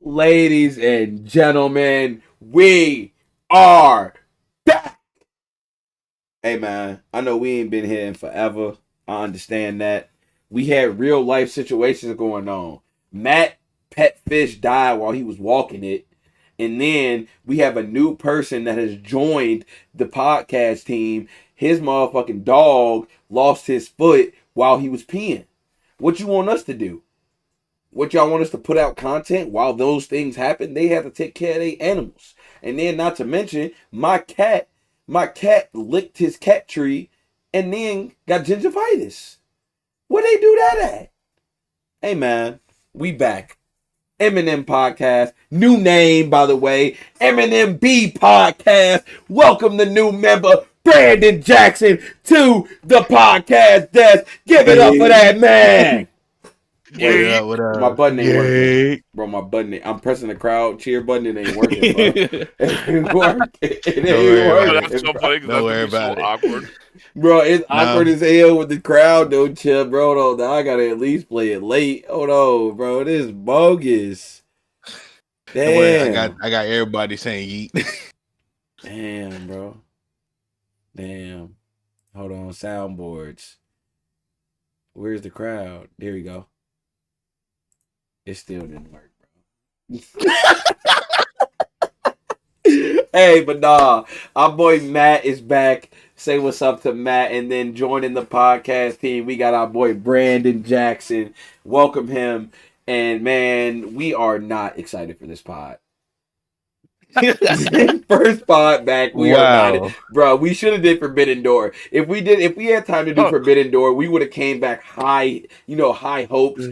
Ladies and gentlemen, we are back. Hey man, I know we ain't been here in forever. I understand that. We had real life situations going on. Matt pet fish died while he was walking it. And then we have a new person that has joined the podcast team. His motherfucking dog lost his foot while he was peeing. What you want us to do? What y'all want us to put out content while those things happen? They have to take care of their animals. And then not to mention, my cat licked his cat tree and then got gingivitis. Where they do that at? Hey man, we back. MnM podcast, new name by the way, MnMG podcast. Welcome the new member, Brandon Jackson, to the podcast desk. Give it up for that man. Wait, what up? My button ain't working. Bro, my button I'm pressing the crowd cheer button. It ain't working, bro. It ain't working. It ain't working. That's so funny because Don't worry that's about so it. awkward. Bro, it's awkward as hell with the crowd, don't chill, bro. Hold on, I gotta at least play it late. Hold on, bro. This is bogus. Damn. I got everybody saying yeet. Damn, bro. Damn. Hold on, soundboards. Where's the crowd? There we go. It still didn't work, bro. Hey, but nah, our boy Matt is back. Say what's up to Matt, and then joining the podcast team, we got our boy Brandon Jackson. Welcome him, and man, we are not excited for this pod. First pod back, we are not, bro. We should have did Forbidden Door. If we had time to do Forbidden Door, we would have came back high hopes,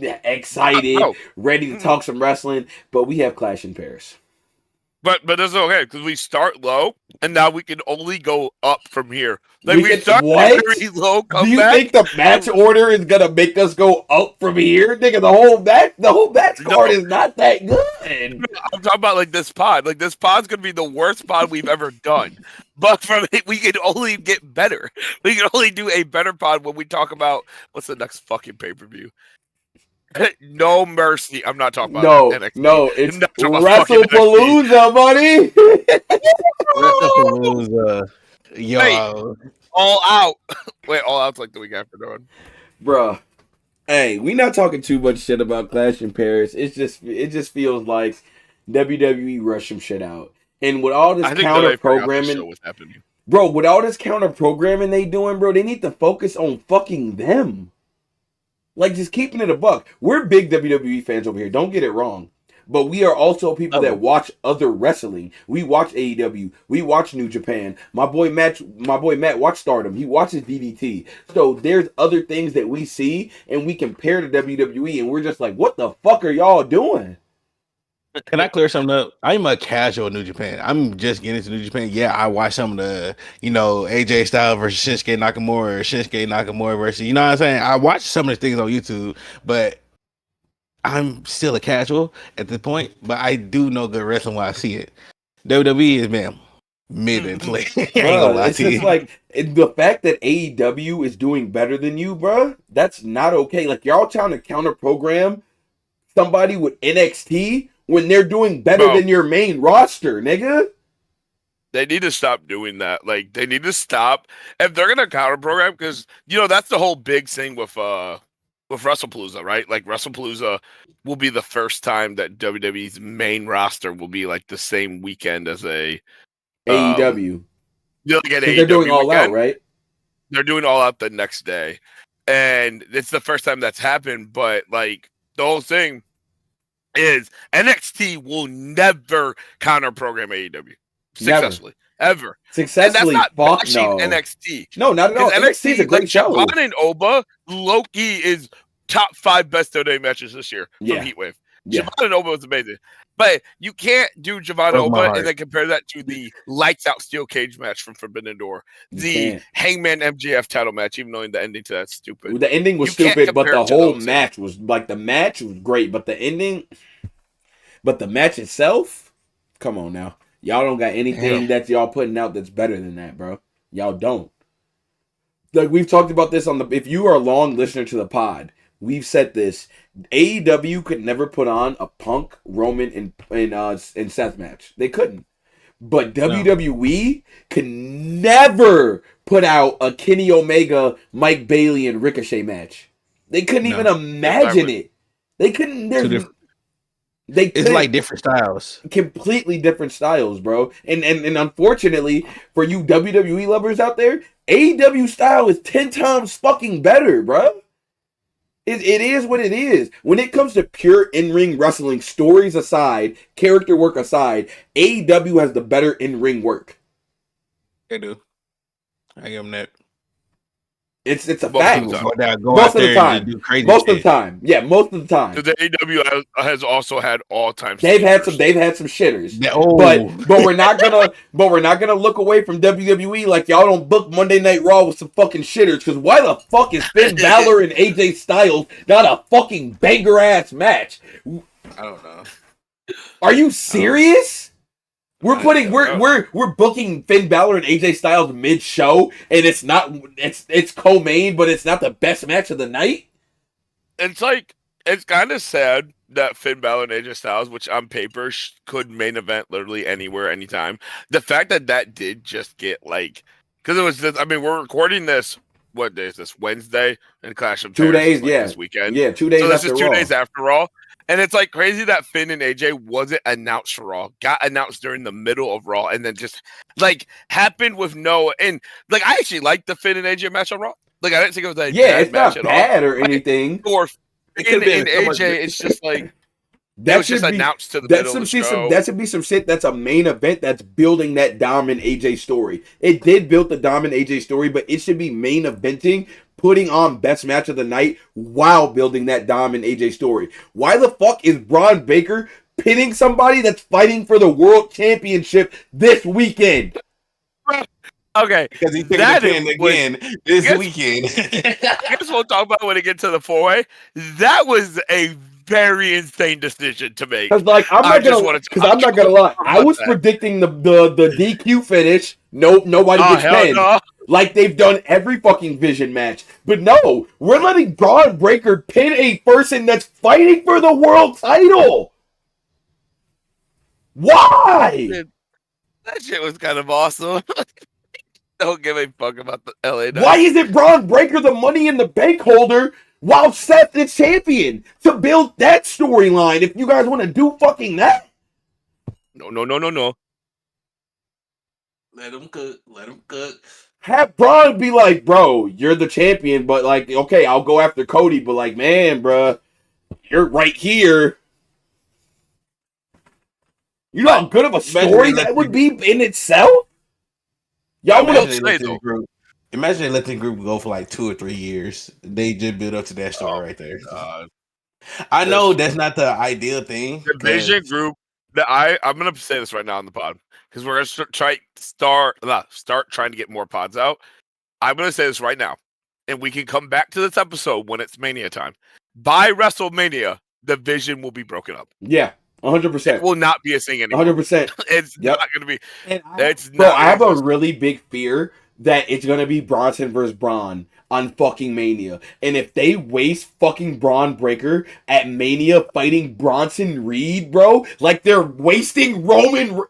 excited, ready to talk some wrestling. But we have Clash in Paris. But that's okay because we start low and now we can only go up from here. Like we start very low. Do you think the match order is gonna make us go up from here, nigga? The whole match card is not that good. I'm talking about like this pod. Like this pod's gonna be the worst pod we've ever done. But from it, we can only get better. We can only do a better pod when we talk about what's the next fucking pay-per-view. No mercy. I'm not talking about NXT. No, it's WrestlePalooza, buddy. WrestlePalooza. Yo. Wait, All Out. Wait, All Out's like the week after, though. Bruh. Hey, we not talking too much shit about Clash in Paris. It just feels like WWE rushed some shit out. And with all this counter programming, bro, with all this counter programming they doing, bro, they need to focus on fucking them. Like, just keeping it a buck. We're big WWE fans over here. Don't get it wrong. But we are also people that watch other wrestling. We watch AEW. We watch New Japan. My boy Matt watch Stardom. He watches DDT. So there's other things that we see and we compare to WWE and we're just like, what the fuck are y'all doing? Can I clear something up? I'm a casual New Japan. I'm just getting into New Japan. Yeah, I watch some of the, AJ Styles versus Shinsuke Nakamura versus, you know what I'm saying? I watch some of the things on YouTube, but I'm still a casual at this point. But I do know good wrestling when I see it. WWE is, man, mid and play. It's just like the fact that AEW is doing better than you, bro. That's not okay. Like y'all trying to counter program somebody with NXT when they're doing better than your main roster, nigga. They need to stop doing that. Like, they need to stop. If they're going to counter program, because, that's the whole big thing with WrestlePalooza, right? Like, WrestlePalooza will be the first time that WWE's main roster will be, like, the same weekend as a AEW. They're doing All Out, right? They're doing All Out the next day. And it's the first time that's happened, but, like, the whole thing is NXT will never counter program AEW successfully. Ever. Successfully. And that's not bashing NXT. No, not at all. NXT is a great show. Javon and Oba, Loki is top 5 best day matches this year from Heatwave. Yeah. Javon and Oba was amazing. But you can't do Javon and Oba and then compare that to the lights out steel cage match from Forbidden Door. The Hangman MJF title match, even though the ending to that's stupid. The ending was stupid, but the whole match was like the match was great, but the ending, but the match itself, come on now. Y'all don't got anything that y'all putting out that's better than that, bro. Y'all don't. Like we've talked about this if you are a long listener to the pod, we've said this. AEW could never put on a Punk, Roman, and Seth match. They couldn't. But WWE could never put out a Kenny Omega, Mike Bailey, and Ricochet match. They couldn't even imagine it. They couldn't. It's like different styles. Completely different styles, bro. And unfortunately, for you WWE lovers out there, AEW style is 10 times fucking better, bro. It is what it is. When it comes to pure in-ring wrestling, stories aside, character work aside, AEW has the better in-ring work. They do. I give them that. It's a fact. Most of the time. Most of the time. Yeah, most of the time. The AEW has also had all-time. They've had some shitters. But we're not gonna look away from WWE like y'all don't book Monday Night Raw with some fucking shitters. Because why the fuck is Finn Balor and AJ Styles not a fucking banger ass match? I don't know. Are you serious? We're booking Finn Balor and AJ Styles mid show, and it's co-main, but it's not the best match of the night. It's kind of sad that Finn Balor and AJ Styles, which on paper could main event literally anywhere, anytime. The fact that did just get because it was this. I mean, we're recording this. What day is this? Wednesday, and Clash of 2 days, this weekend. Yeah, 2 days. So this after is 2 Raw. days after Raw. And it's crazy that Finn and AJ wasn't announced for Raw, got announced during the middle of Raw, and then just happened with no. And I actually liked the Finn and AJ match on Raw. I didn't think it was a bad match at all. It's not bad or anything. Or Finn and AJ, it's just that was just announced to the middle of the show. That should be some shit that's a main event that's building that Dom and AJ story. It did build the Dom and AJ story, but it should be main eventing, putting on best match of the night while building that Dom and AJ story. Why the fuck is Braun Baker pinning somebody that's fighting for the world championship this weekend? Okay, because he took the pin again this weekend. I guess we'll talk about when it gets to the 4-way. That was a very insane decision to make. Because I'm not gonna lie. I was predicting the DQ finish. Nobody gets pinned. No. Like they've done every fucking Vision match. But no, we're letting Braun Breaker pin a person that's fighting for the world title. Why? Dude, that shit was kind of awesome. Don't give a fuck about the LA. Why isn't Braun Breaker the Money in the Bank holder while Seth is champion? To build that storyline, if you guys want to do fucking that. No. Let him cook. Have Braun be like, bro, you're the champion, but okay, I'll go after Cody, but man, bro, you're right here. You know how good of a story that would be in itself? Y'all want to say though. Imagine they let the group go for 2 or 3 years. They just build up to that story right there. I know that's not the ideal thing. The Vision group that I'm gonna say this right now on the pod because we're gonna start trying to get more pods out. I'm gonna say this right now, and we can come back to this episode when it's Mania time. By WrestleMania, the Vision will be broken up. Yeah. 100%. It will not be a thing anymore. 100%. It's not going to be. I have a really big fear that it's going to be Bronson versus Braun on fucking Mania. And if they waste fucking Braun Breaker at Mania fighting Bronson Reed, bro, they're wasting Roman.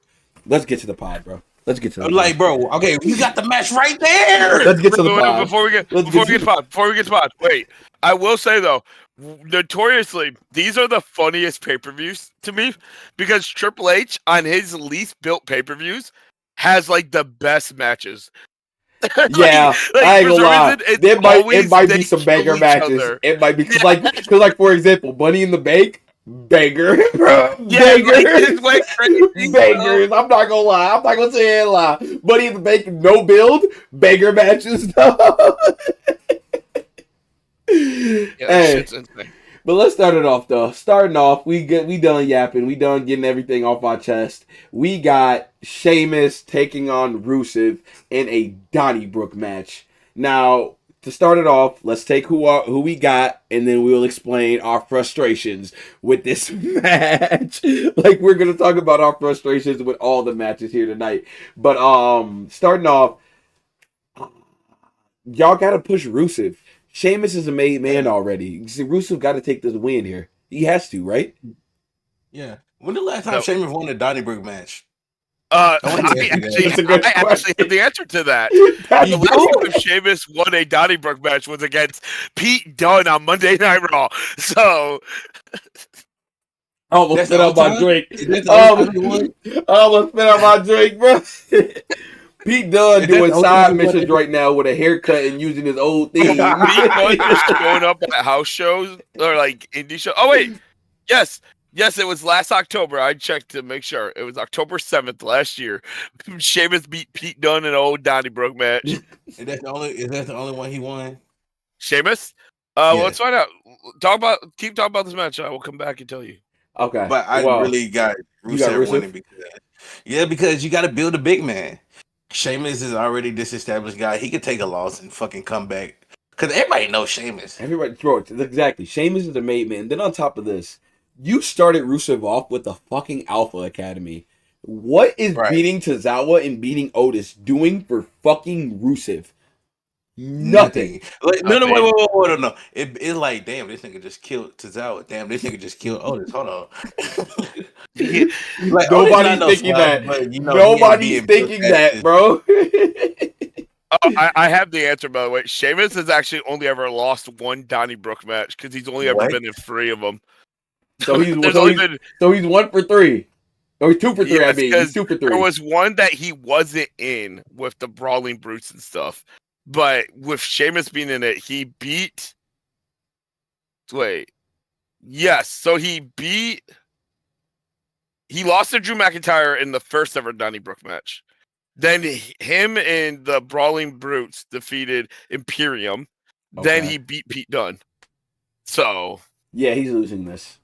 Let's get to the pod, bro. Let's get to the pod. Bro, okay, we got the match right there. Let's get to the pod. Before we get to the pod, wait. I will say, though, notoriously, these are the funniest pay-per-views to me because Triple H on his least built pay-per-views has the best matches. Yeah, I ain't gonna lie. It might be some banger matches. It might be because for example, Money in the Bank, banger, bro, bangers. Bangers. I'm not gonna lie. I'm not gonna say a lie. Money in the Bank, no build, banger matches. Shit's insane. But let's start it off though. Starting off, we done yapping. We done getting everything off our chest. We got Sheamus taking on Rusev in a Donnybrook match. Now, to start it off, let's take who we got, and then we'll explain our frustrations with this match. We're gonna talk about our frustrations with all the matches here tonight. But starting off, y'all gotta push Rusev. Sheamus is a made man already. Rusev got to take this win here. He has to, right? Yeah. When the last time Sheamus won a Donnybrook match? I actually have the answer to that. The last time Sheamus won a Donnybrook match was against Pete Dunne on Monday Night Raw. So I almost spit out my drink. I almost spit out my drink, bro. Pete Dunne doing side missions right now with a haircut and using his old thing. Pete Dunne just going up at house shows or like indie shows. Oh wait, yes, it was last October. I checked to make sure. It was October 7th last year. Sheamus beat Pete Dunne in an old Donnybrook match. Is that the only one he won? Sheamus? Well, let's find out. Keep talking about this match. I will come back and tell you. Okay, but I really got Rusev winning because you got to build a big man. Sheamus is already this established guy. He could take a loss and fucking come back. Because everybody knows Sheamus. Exactly. Sheamus is the made man. Then on top of this, you started Rusev off with the fucking Alpha Academy. What is beating Tozawa and beating Otis doing for fucking Rusev? Nothing. Like, no. It's like, damn, this nigga just killed Tozawa. Damn, this nigga just killed Otis. Hold on. Like, nobody's thinking that. But, nobody's thinking that, bro. I have the answer, by the way. Sheamus has actually only ever lost one Donnybrook match because he's only ever been in 3 of them. So he's 1 for 3. Or he's 2 for 3. Yes, I mean, he's 2 for 3. There was one that he wasn't in with the Brawling Brutes and stuff. But with Sheamus being in it, he beat. Wait. Yes. So he lost to Drew McIntyre in the first ever Donnybrook match. Then him and the Brawling Brutes defeated Imperium. Okay. Then he beat Pete Dunne. So. Yeah, he's losing this.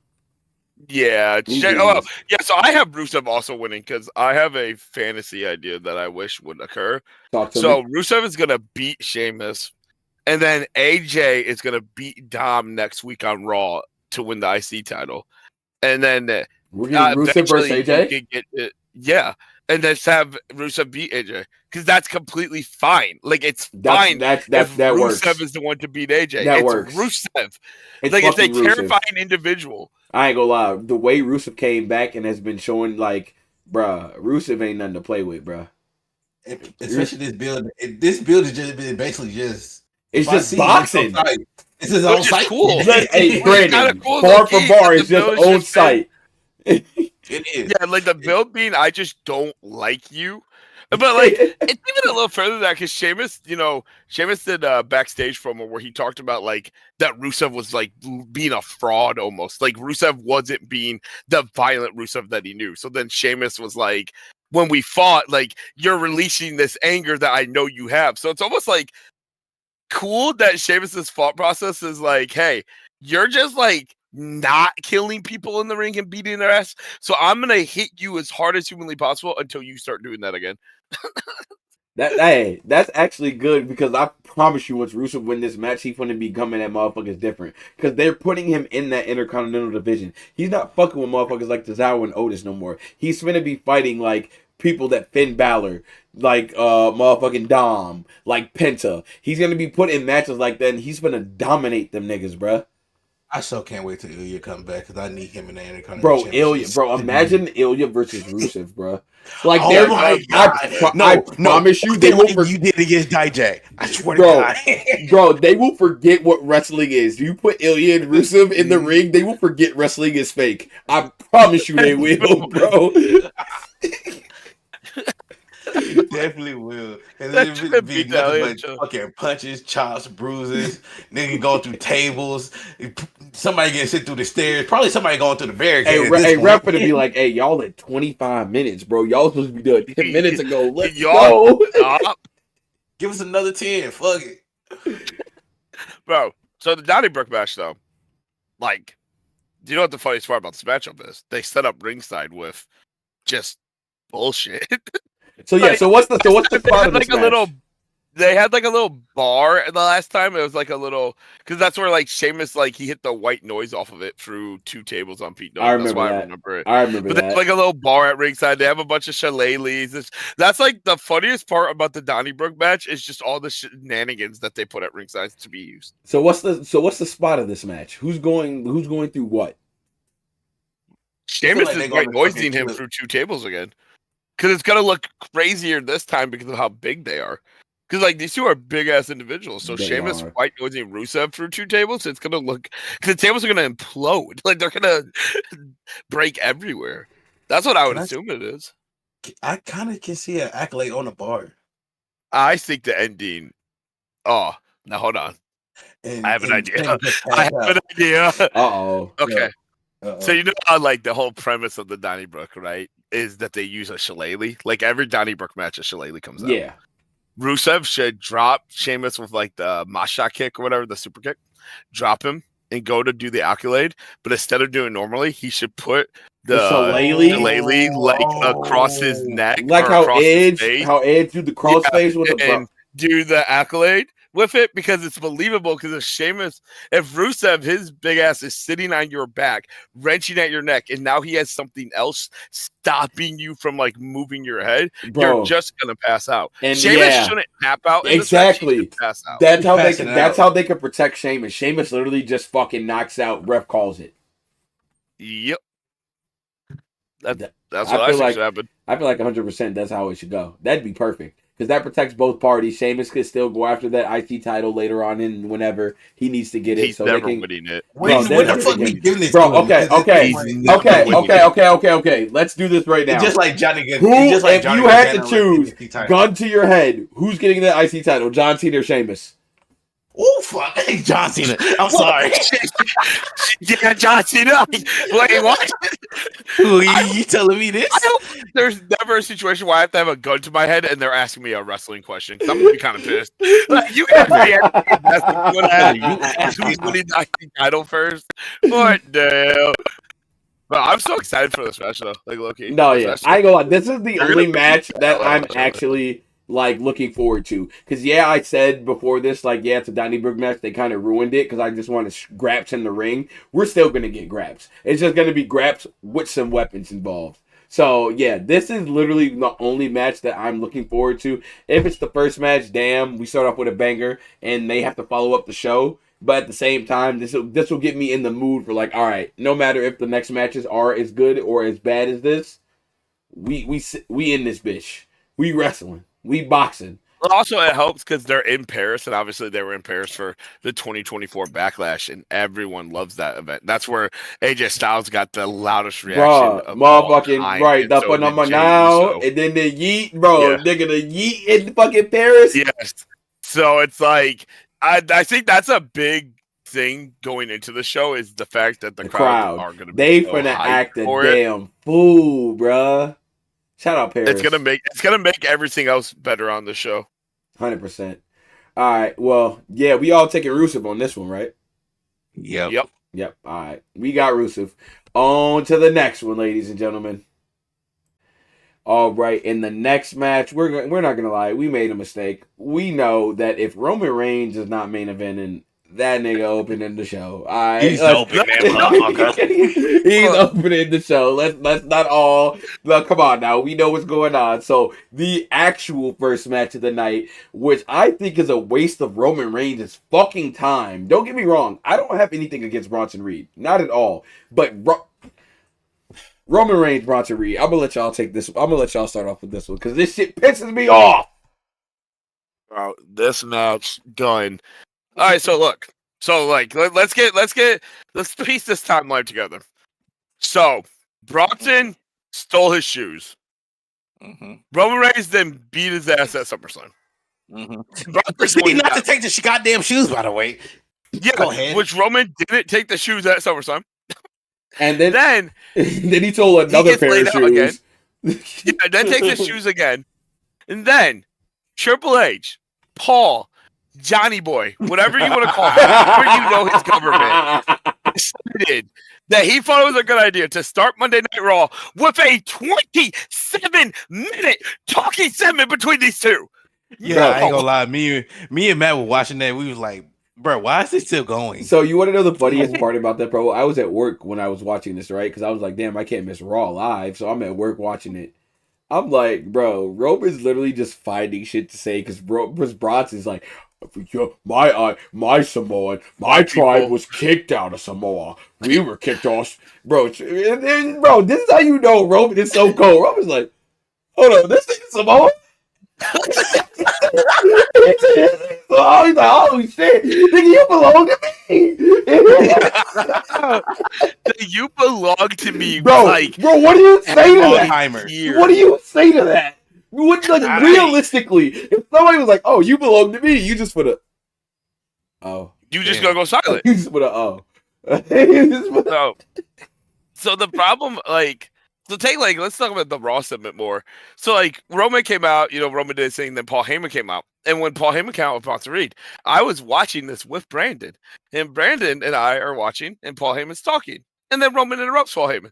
Yeah. So I have Rusev also winning because I have a fantasy idea that I wish would occur. So Rusev is going to beat Sheamus, and then AJ is going to beat Dom next week on Raw to win the IC title. And then we're getting Rusev versus AJ? Yeah. And then have Rusev beat AJ because that's completely fine. Like it's fine. That Rusev works. Is the one to beat AJ. That works. Rusev. It's a terrifying individual. I ain't gonna lie. The way Rusev came back and has been showing, like, bruh, Rusev ain't nothing to play with, bruh. Especially this build. This build is just basically just. It's just boxing. It's his own site. Cool. Hey, Brandon, bar for bar, it's just own site. It is. Yeah, like the build being, I just don't like you. But like, it's even a little further than that because Sheamus did a backstage promo where he talked about like that Rusev was like being a fraud almost. Like Rusev wasn't being the violent Rusev that he knew. So then Sheamus was like, when we fought, like you're releasing this anger that I know you have. So it's almost like cool that Sheamus's thought process is like, hey, you're just like not killing people in the ring and beating their ass. So I'm gonna hit you as hard as humanly possible until you start doing that again. That's actually good because I promise you, once Rusev win this match, he's going to be coming at motherfuckers different because they're putting him in that Intercontinental division. He's not fucking with motherfuckers like Tozawa and Otis no more. He's going to be fighting like people that Finn Balor, like motherfucking Dom, like Penta. He's going to be put in matches like that, and he's going to dominate them niggas, bruh. I still can't wait till Ilya come back because I need him in the Intercontinental Championship. Bro, imagine Ilya versus Rusev, bro. Like, oh my God. I promise you, they will you did against Dijak. I swear to God. Bro, they will forget what wrestling is. You put Ilya and Rusev in the ring, they will forget wrestling is fake. I promise you, they will, bro. Definitely will. And then it be nothing but fucking punches, chops, bruises. Nigga going through tables. Somebody getting sent through the stairs. Probably somebody going through the barricade. Hey, ref gonna be like, hey, y'all at 25 minutes, bro. Y'all supposed to be done 10 minutes ago. Let's go. Give us another 10. Fuck it. Bro, so the Donnybrook match, though, like, do you know what the funniest part about this matchup is? They set up ringside with just bullshit. So yeah, so what's the spot of this match? they had like a little bar the last time. It was like a little because that's where like Sheamus he hit the white noise off of it through 2 tables on Pete Dunne. That's why I remember it. I remember but that. They have like a little bar at ringside. They have a bunch of shillelaghs. That's like the funniest part about the Donnybrook match is just all the shenanigans that they put at ringside to be used. So what's the spot of this match? Who's going through what? Sheamus is white noising him through 2 tables again. Because it's gonna look crazier this time because of how big they are. Because like these 2 are big ass individuals, so Sheamus white noising Rusev through 2 tables. So it's gonna look because the tables are gonna implode. Like they're gonna break everywhere. That's what I would assume it is. I kind of can see an Accolade on the bar. I think the ending. Oh, now hold on. I have an idea. I have an idea. Uh-oh. Okay. So you know how like the whole premise of the Donnybrook, right, is that they use a shillelagh. Like every Donnybrook match, a shillelagh comes out. Yeah. Rusev should drop Sheamus with like the Masha kick or whatever, the super kick. Drop him and go to do the accolade. But instead of doing normally, he should put the shillelagh across his neck, like how Edge do the crossface with and do the accolade with it because it's believable. Because if Rusev, his big ass is sitting on your back, wrenching at your neck, and now he has something else stopping you from like moving your head, you're just gonna pass out. And Sheamus shouldn't tap out. Exactly. Pass out. That's how they can protect Sheamus. Sheamus literally just fucking knocks out. Ref calls it. Yep. That's what I think should happen. I feel like 100% that's how it should go. That'd be perfect. Because that protects both parties. Sheamus could still go after that IC title later on in whenever he needs to get it. He's never winning it. When the fuck we giving this? Bro, okay. Let's do this right now. Just like Johnny. If you had to choose, gun to your head, who's getting that IC title? John Cena or Sheamus? Oh fuck, John Cena. I'm sorry. Yeah, John Cena. Wait, what? You telling me this? There's never a situation where I have to have a gun to my head and they're asking me a wrestling question. I'm gonna be kind of pissed. Like, you got who's winning the IC title first? What the? But I'm so excited for this match though. Like Loki. No, yeah, I ain't gonna lie. This is the only match that I'm actually like looking forward to, because I said before this, like, it's a Donnybrook match. They kind of ruined it because I just wanted graps in the ring. We're still gonna get graps. It's just gonna be graps with some weapons involved. So this is literally the only match that I'm looking forward to. If it's the first match, damn, we start off with a banger and they have to follow up the show. But at the same time, this will get me in the mood for like, all right, no matter if the next matches are as good or as bad as this, we in this bitch. We wrestling. We boxing. But also, it helps because they're in Paris, and obviously they were in Paris for the 2024 Backlash, and everyone loves that event. That's where AJ Styles got the loudest reaction. Motherfucking right. That's what number now, and then the yeet, bro. Nigga, the yeet in fucking Paris. Yes. So it's like I think that's a big thing going into the show is the fact that the crowd are going to be finna act a damn fool, bruh. Shout out Paris. It's gonna make everything else better on the show. 100%. All right. Well, we all taking Rusev on this one, right? Yep. All right. We got Rusev. On to the next one, ladies and gentlemen. All right. In the next match, we're not gonna lie. We made a mistake. We know that if Roman Reigns is not main eventing, that nigga opening the show. All right. He's opening He's opening the show. Let's not all. Look, come on now. We know what's going on. So the actual first match of the night, which I think is a waste of Roman Reigns' fucking time. Don't get me wrong. I don't have anything against Bronson Reed. Not at all. But Roman Reigns, Bronson Reed. I'm gonna let y'all take this. I'm gonna let y'all start off with this one because this shit pisses me off. Bro, this match done. All right, so look. So like let's piece this timeline together. So Bronson stole his shoes. Mm-hmm. Roman Reigns then beat his ass at SummerSlam. Mm-hmm. Not to take the goddamn shoes, by the way. Yeah, go ahead. Which Roman didn't take the shoes at SummerSlam. And then he told another pair of shoes. Then takes his shoes again. And then Triple H, Paul, Johnny Boy, whatever you want to call him, whatever you know his government, decided that he thought it was a good idea to start Monday Night Raw with a 27-minute talking segment between these two. Yeah, I ain't gonna lie. Me and Matt were watching that. We was like, bro, why is it still going? So you want to know the funniest part about that, bro? I was at work when I was watching this, right? Because I was like, damn, I can't miss Raw live. So I'm at work watching it. I'm like, bro, Roman's literally just finding shit to say because Bronson's like, my Samoan, my tribe was kicked out of Samoa. We were kicked off, bro. Bro, this is how you know Roman is so cold. Roman's like, hold on, this thing is Samoa. He's like, oh shit, nigga, you belong to me. You belong to me, bro. like, bro, what do you say to that? Timer. What do you say to that? What, like, realistically, if somebody was like, "Oh, you belong to me," you just put a, oh, you just gonna go silent. You just put a, oh. So the problem, like, so take, like, let's talk about the Raw segment more. So, like, Roman came out, you know, Roman did his thing, then Paul Heyman came out. And when Paul Heyman came out with Bronson Reed, I was watching this with Brandon. And Brandon and I are watching, and Paul Heyman's talking. And then Roman interrupts Paul Heyman.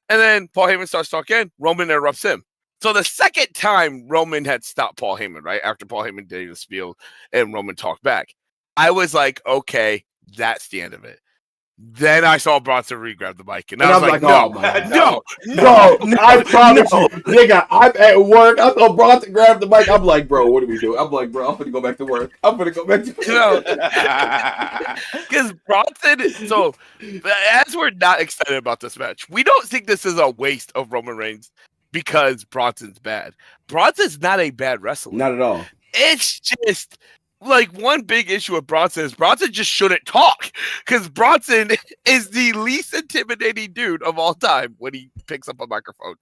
And then Paul Heyman starts talking, Roman interrupts him. So the second time Roman had stopped Paul Heyman, right, after Paul Heyman did the spiel and Roman talked back, I was like, okay, that's the end of it. Then I saw Bronson Reed grab the mic, and I was like, no, oh my God. no, I promise you, nigga, I'm at work. I saw Bronson grab the mic. I'm like, bro, what are we doing? I'm like, bro, I'm gonna go back to work. Because Bronson. So as we're not excited about this match, we don't think this is a waste of Roman Reigns because Bronson's bad. Bronson's not a bad wrestler, not at all. It's just, like, one big issue with Bronson is Bronson just shouldn't talk because Bronson is the least intimidating dude of all time when he picks up a microphone.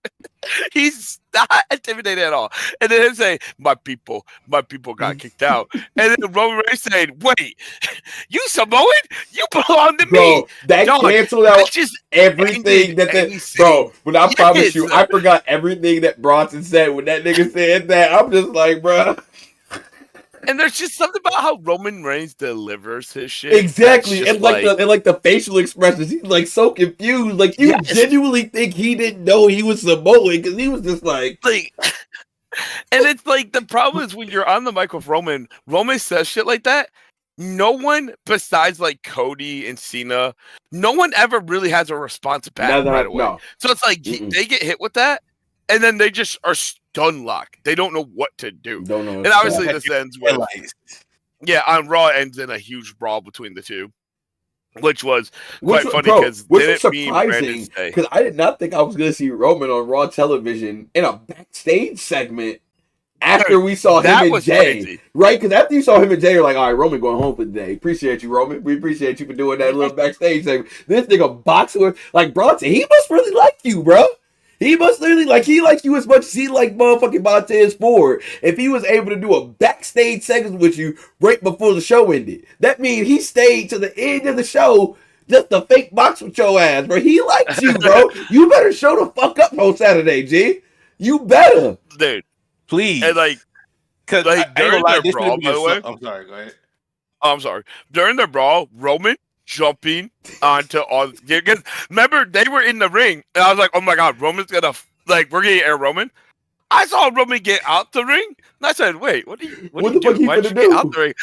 He's not intimidated at all. And then him saying, my people got kicked out. And then Roman Reigns saying, wait, you Samoan? You belong to me. That canceled out just everything bro, but I promise you, I forgot everything that Bronson said when that nigga said that. I'm just like, bro. And there's just something about how Roman Reigns delivers his shit. Exactly. And like the facial expressions, he's like so confused. Like you genuinely think he didn't know he was Samoan because he was just like and it's like the problem is when you're on the mic with Roman says shit like that. No one besides like Cody and Cena, no one ever really has a response back right away. No. So it's like they get hit with that, and then they just are stun locked. They don't know what to do. Don't know. And obviously this ends with on Raw ends in a huge brawl between the two, which was quite funny because was surprising because I did not think I was going to see Roman on Raw television in a backstage segment after we saw him and Jay, crazy. Right? Because after you saw him and Jay, you're like, all right, Roman going home for the day. Appreciate you, Roman. We appreciate you for doing that little backstage segment. This nigga boxing with like Bronson. He must really like you, bro. He must literally he likes you as much as he like motherfucking Montez Ford. If he was able to do a backstage segment with you right before the show ended, that means he stayed to the end of the show just to fake box with your ass, bro. He likes you, bro. You better show the fuck up on Saturday, G. You better, dude. Please, and because during their brawl, by the way, I'm sorry. Go ahead. I'm sorry. During their brawl, Roman jumping onto all because remember they were in the ring and I was like, oh my god, Roman's gonna we're gonna air Roman. I saw Roman get out the ring and I said, wait, what do you do? Why'd you get out the ring?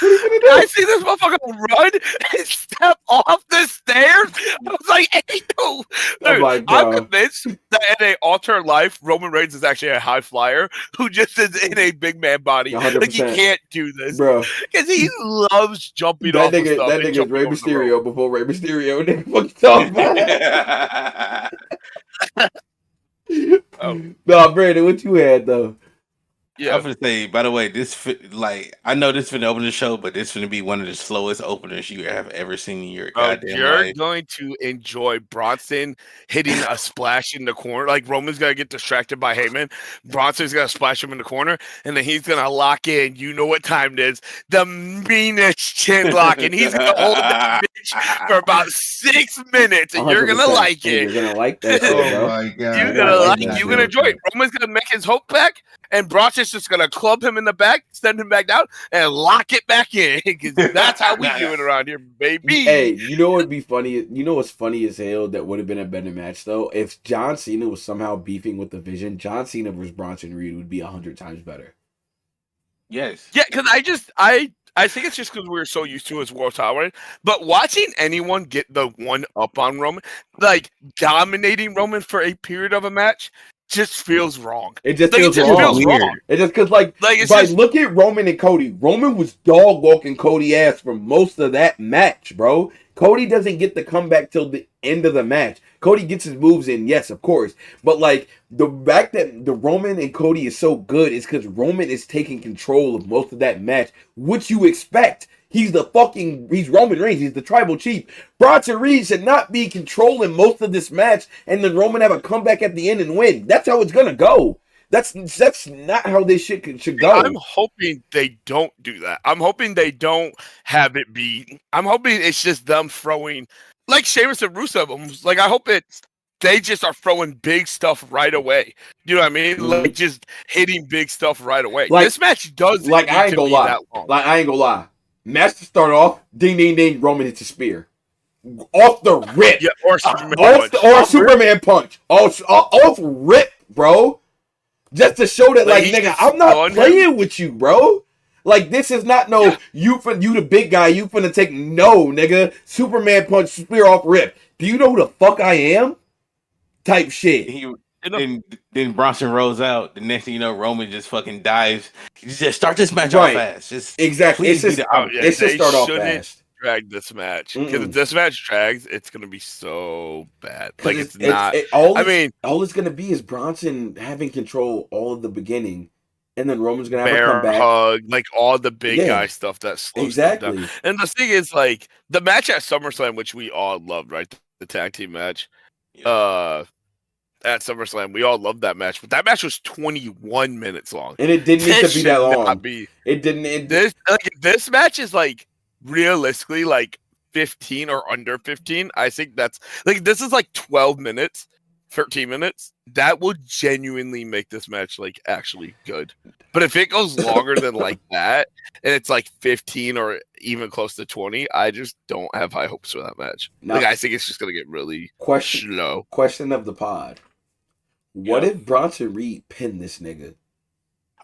I see this motherfucker run and step off the stairs. I was like, hey, no. Dude, I'm convinced that in an alternate life, Roman Reigns is actually a high flyer who just is in a big man body. 100%. Like he can't do this, bro, because he loves jumping off of stuff. That nigga's Rey Mysterio before Rey Mysterio. Nigga, fucking talking about. No, Brandon, what you had though? Yeah, I'm gonna say. By the way, I know this finna open the show, but this finna be one of the slowest openers you have ever seen in your goddamn life. You're going to enjoy Bronson hitting a splash in the corner. Like Roman's gonna get distracted by Heyman. Bronson's gonna splash him in the corner, and then he's gonna lock in. You know what time it is? The meanest chin lock, and he's gonna hold that bitch for about 6 minutes, and you're gonna like it. You're gonna like that. Oh my god! You're gonna enjoy it. Roman's gonna make his hook back. And Bronson's just going to club him in the back, send him back down, and lock it back in. Because that's how we do it around here, baby. Hey, you know what would be funny? You know what's funny as hell that would have been a better match, though? If John Cena was somehow beefing with the Vision, John Cena versus Bronson Reed would be 100 times better. Yes. Yeah, because I think it's just because we were so used to his world tolerance. But watching anyone get the one up on Roman, like dominating Roman for a period of a match, just feels wrong. It just feels wrong. It just because look at Roman and Cody. Roman was dog walking Cody ass for most of that match, bro. Cody doesn't get the comeback till the end of the match. Cody gets his moves in, yes, of course. But like the fact that the Roman and Cody is so good is because Roman is taking control of most of that match, which you expect. He's Roman Reigns. He's the tribal chief. Bronson Reed should not be controlling most of this match, and then Roman have a comeback at the end and win. That's how it's gonna go. That's not how this shit should go. I'm hoping they don't do that. I'm hoping they don't have it be. I'm hoping it's just them throwing, like Sheamus and Rusev. Like I hope they just are throwing big stuff right away. You know what I mean? Mm-hmm. Like just hitting big stuff right away. Like, this match does like I ain't gonna lie. Like I ain't gonna lie. Match to start off, ding ding ding. Roman hits a spear off the rip. Yeah, or Superman punch. Off rip, bro. Just to show that, like nigga, I'm not playing with you, bro. Like this is not you the big guy. You finna take nigga. Superman punch spear off rip. Do you know who the fuck I am? Type shit. Then Bronson rolls out. The next thing you know, Roman just fucking dives. You just start this match off fast. Exactly. It's just start off fast. Drag this match because if this match drags, it's gonna be so bad. Like all it's gonna be is Bronson having control all of the beginning, and then Roman's gonna have a comeback, hug, like all the big guy stuff that slows them down. And the thing is, like the match at SummerSlam, which we all loved, right? The tag team match, at SummerSlam, we all loved that match, but that match was 21 minutes long, and it didn't need to be that long. It didn't. This match is like. Realistically, like 15 or under 15. I think that's like this is like 12 minutes, 13 minutes. That will genuinely make this match like actually good. But if it goes longer than like that, and it's like 15 or even close to 20, I just don't have high hopes for that match. Like I think it's just gonna get really slow. Question of the pod: what if Bronson Reed pinned this nigga?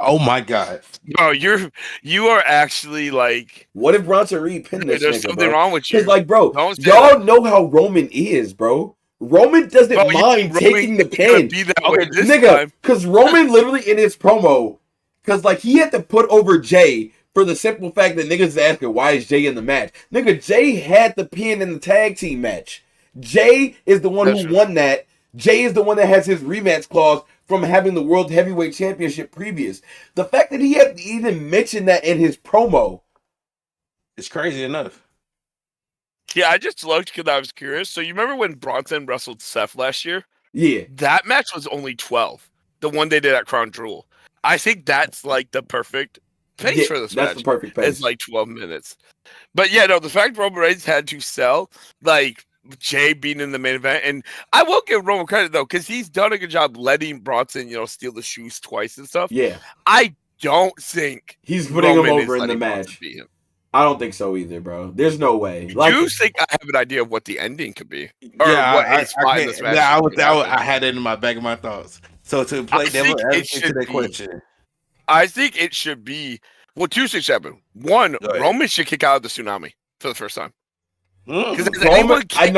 Oh my god! Bro, you are actually like. What if Bronson Reed pinned this? There's something wrong with you. Because like, bro, y'all know how Roman is, bro. Roman doesn't mind taking the pin. Nigga, because Roman literally in his promo, because like he had to put over Jay for the simple fact that niggas is asking why is Jay in the match. Nigga, Jay had the pin in the tag team match. Jay is the one who won that. Jay is the one that has his rematch clause from having the World Heavyweight Championship previous. The fact that he had to even mention that in his promo. It's crazy enough. Yeah, I just looked because I was curious. So you remember when Bronson wrestled Seth last year? Yeah. That match was only 12. The one they did at Crown Jewel. I think that's like the perfect pace for this match. That's the perfect pace. It's like 12 minutes. But yeah, no, the fact Roman Reigns had to sell, like, Jay being in the main event, and I will give Roman credit though, because he's done a good job letting Bronson, steal the shoes twice and stuff. Yeah, I don't think he's putting him over in the match. I don't think so either, bro. There's no way. Like, do you think I have an idea of what the ending could be? Or what his spot in this match? I had it in my back of my thoughts. So to play devil advocate to that question, I think it should be two things happen. One, Roman should kick out of the tsunami for the first time. Roman, I ain't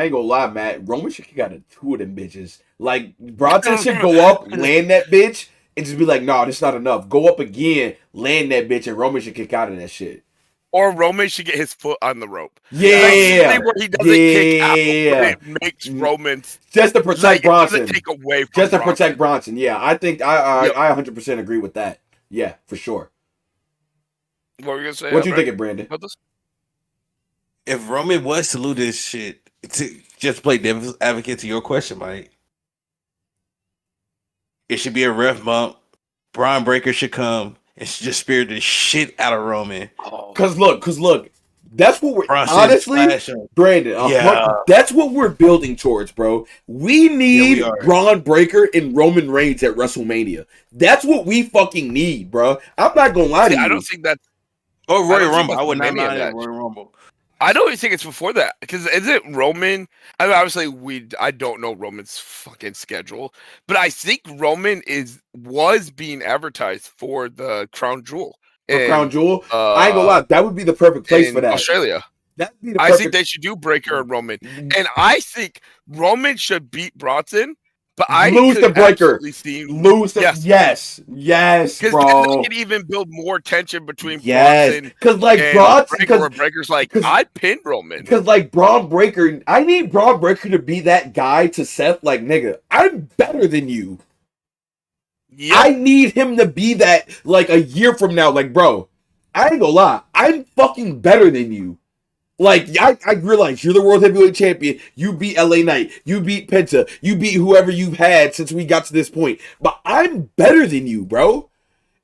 gonna lie, Matt. Roman should kick out of two of them bitches. Like Bronson should go up, land that bitch, and just be like, "No, this not enough." Go up again, land that bitch, and Roman should kick out of that shit. Or Roman should get his foot on the rope. Yeah, where he doesn't kick out, it makes Roman just to protect Bronson. Take away from just to protect Bronson. Yeah, I think I 100% agree with that. Yeah, for sure. What were you gonna say? What you thinking, Brandon? If Roman was to lose this shit, to just play devil's advocate to your question, Mike, it should be a ref bump. Braun Breaker should come and just spear the shit out of Roman. Cause look, that's what we're honestly, Brandon. That's what we're building towards, bro. We need Braun Breaker and Roman Reigns at WrestleMania. That's what we fucking need, bro. I'm not gonna lie to you. I don't think that's Royal Rumble. I would not mind Royal Rumble. I don't even think it's before that because isn't Roman? I mean, obviously, I don't know Roman's fucking schedule, but I think Roman was being advertised for the Crown Jewel. Crown Jewel, I ain't gonna lie, that would be the perfect place for that. Australia. That'd be the I think they should do Breaker and Roman, and I think Roman should beat Bronson. But I lose the Breaker. Lose the yes, bro. It could even build more tension between Bronson because Breaker's like I pinned Roman because like Braun Breaker. I need Braun Breaker to be that guy to Seth. Like nigga, I'm better than you. Yep. I need him to be that like a year from now. Like bro, I ain't gonna lie, I'm fucking better than you. Like, I realize you're the world heavyweight champion. You beat LA Knight. You beat Penta. You beat whoever you've had since we got to this point. But I'm better than you, bro.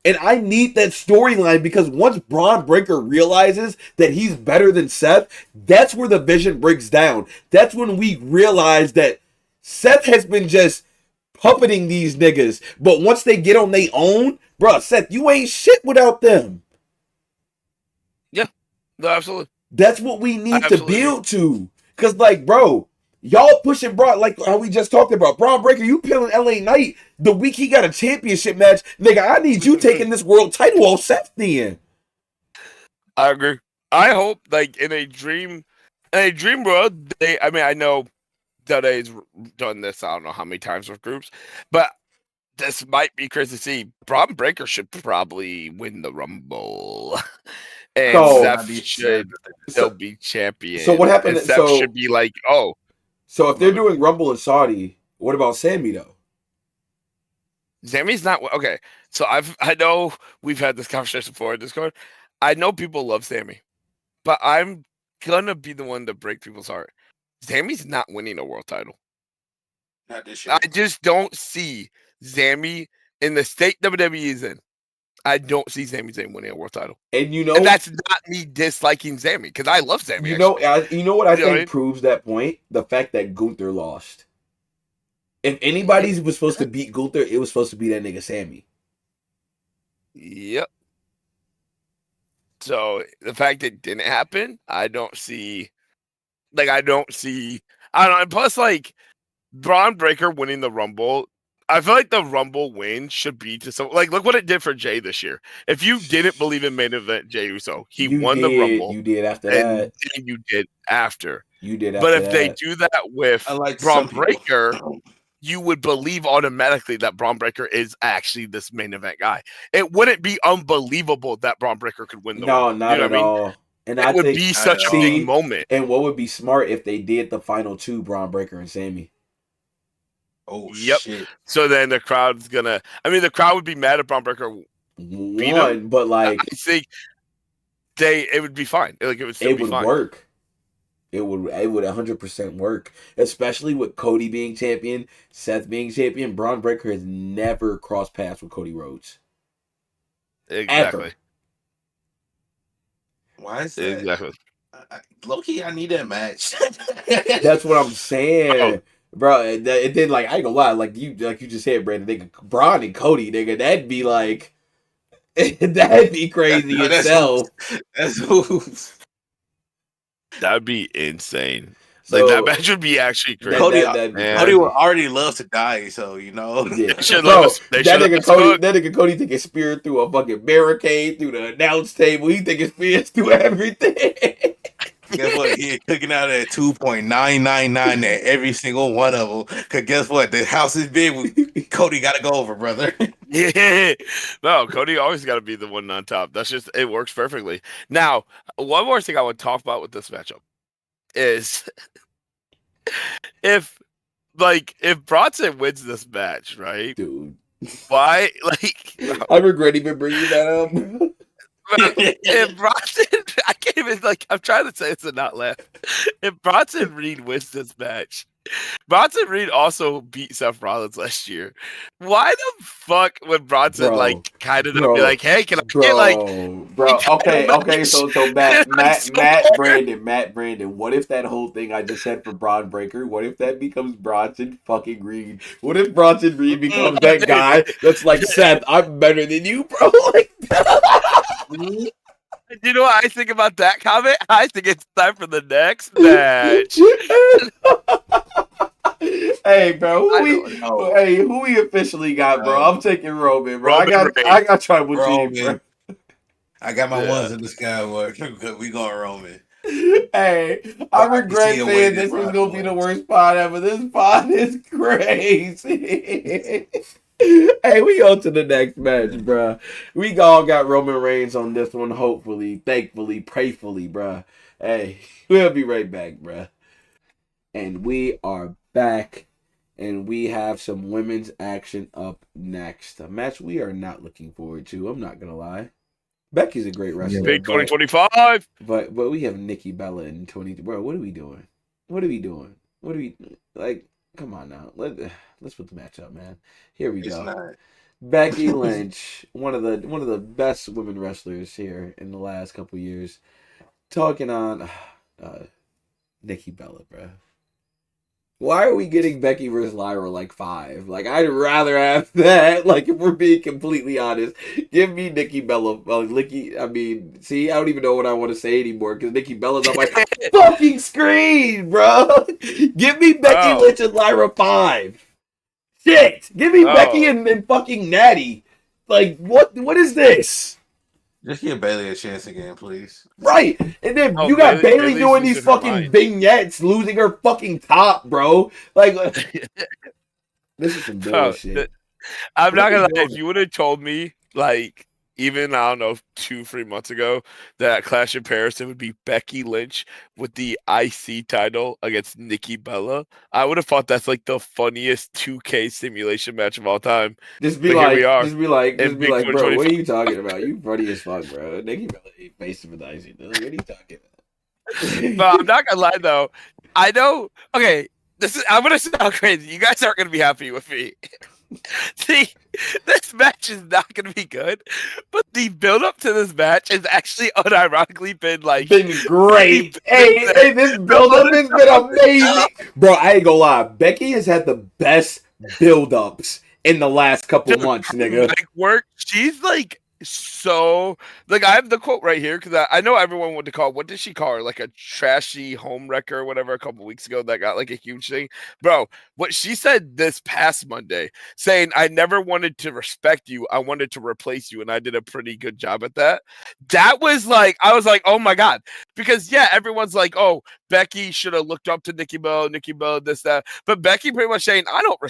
And I need that storyline because once Braun Breaker realizes that he's better than Seth, that's where the vision breaks down. That's when we realize that Seth has been just puppeting these niggas. But once they get on their own, bro, Seth, you ain't shit without them. Yeah, no, absolutely. That's what we need to build to. Because, like, bro, y'all pushing Braun, like how we just talked about. Braun Breaker, you peeling LA Knight the week he got a championship match. Nigga, I need you taking this world title off Seth then. I agree. I hope, like, in a dream world, I know Dade's done this, I don't know how many times with groups, but this might be crazy to see. Braun Breaker should probably win the Rumble. And Seth should still be champion. So what happened? And Seth should be like, oh. So if they're doing Rumble in Saudi, what about Sammy though? Sammy's not okay. So I know we've had this conversation before in Discord. I know people love Sammy, but I'm gonna be the one to break people's heart. Sammy's not winning a world title. Not this year. I just don't see Sammy in the state WWE is in. I don't see Sami Zayn winning a world title, and that's not me disliking Sami because I love Sami. You know what I think proves that point: the fact that Gunther lost. If anybody was supposed to beat Gunther, it was supposed to be that nigga Sammy. Yep. So the fact it didn't happen, I don't see. I don't know. And plus, like Braun Breaker winning the Rumble. I feel like the Rumble win should be to some look what it did for Jay this year. If you didn't believe in main event Jay Uso, he won the Rumble. You did after that. And you did after. You did after But if they do that with Braun Breaker, you would believe automatically that Braun Breaker is actually this main event guy. It wouldn't be unbelievable that Braun Breaker could win the Rumble. No, not at all. And it would be such a big moment. And what would be smart if they did the final two, Braun Breaker and Sammy. Oh, yep. Shit. So then the crowd's gonna. I mean, the crowd would be mad at Braun Breaker won, but like I think it would be fine. Like it would still be fine. Work. It would 100% work, especially with Cody being champion, Seth being champion. Braun Breaker has never crossed paths with Cody Rhodes. Exactly. Ever. Why is that? Exactly. Low-key, I need that match. That's what I'm saying. Bro, it did I ain't gonna lie, like you just said, Brandon, nigga, Braun and Cody, nigga, that'd be crazy itself. That'd be insane. So, that match would be actually crazy. Cody would already love to die, so Yeah. That nigga Cody think it's speared through a fucking barricade, through the announce table. He think it's speared through everything. Guess what? He cooking out at 2.999 at every single one of them. Cause guess what? The house is big. Cody got to go over, brother. Yeah. No, Cody always got to be the one on top. That's just it works perfectly. Now, one more thing I would talk about with this matchup is if Bronson wins this match, right? Dude. Why? I regret even bringing that up. If Bronson, I can't even I'm trying to say this and not laugh. If Bronson Reed wins this match, Bronson Reed also beat Seth Rollins last year. Why the fuck would Bronson kind of be like, hey, can I get bro? Okay. So Matt Brandon. What if that whole thing I just said for Braun Breaker? What if that becomes Bronson fucking Reed? What if Bronson Reed becomes that guy that's like, Seth, I'm better than you, bro? You know what I think about that comment? I think it's time for the next match. Hey, bro, who we officially got, bro? I'm taking Roman, bro. I got Tribal Chief, bro. I got my ones in the sky. We going Roman. Hey, I regret saying this was gonna be the worst pod ever. This pod is crazy. Hey, we go to the next match, bro. We all got Roman Reigns on this one. Hopefully, thankfully, prayfully, bro. Hey, we'll be right back, bro. And we are back, and we have some women's action up next. A match we are not looking forward to. I'm not gonna lie. Becky's a great wrestler. Big 2025. But we have Nikki Bella in 20. Bro, what are we doing? What are we doing? What are we like? Come on now. Let's put the match up, man. Here we go. Not. Becky Lynch, one of the best women wrestlers here in the last couple years, talking on Nikki Bella, bro. Why are we getting Becky versus Lyra like 5? Like, I'd rather have that. Like, if we're being completely honest, give me Nikki Bella. I mean, see, I don't even know what I want to say anymore because Nikki Bella's on my fucking screen, bro. Give me Becky Lynch and Lyra 5. Shit, give me Becky and fucking Natty. Like, what is this? Just give Bailey a chance again, please. Right. And then you got Bailey doing these fucking vignettes, losing her fucking top, bro. Like, this is some bullshit. I'm not gonna lie. If you would have told me, like, even, I don't know, 2-3 months ago, that Clash of Paris, it would be Becky Lynch with the IC title against Nikki Bella, I would have thought that's like the funniest 2K simulation match of all time. Just be like, bro, what are you talking about? You funny as fuck, bro. Nikki Bella ain't facing with the IC. What are you talking about? But I'm not gonna lie though. I know. Okay, I'm gonna sound crazy. You guys aren't gonna be happy with me. See, this match is not going to be good, but the build up to this match has actually unironically been great. Hey, this build up has been amazing, bro. I ain't gonna lie, Becky has had the best build ups in the last couple months, nigga. She's like so I have the quote right here because I know everyone wanted to call. What did she call her? Like a trashy home wrecker or whatever a couple weeks ago that got like a huge thing, bro. What she said this past Monday, saying I never wanted to respect you, I wanted to replace you, and I did a pretty good job at that. That was like, I was like, oh my god, because yeah, everyone's like, oh, Becky should have looked up to Nikki Bella, this, that. But Becky pretty much saying, I didn't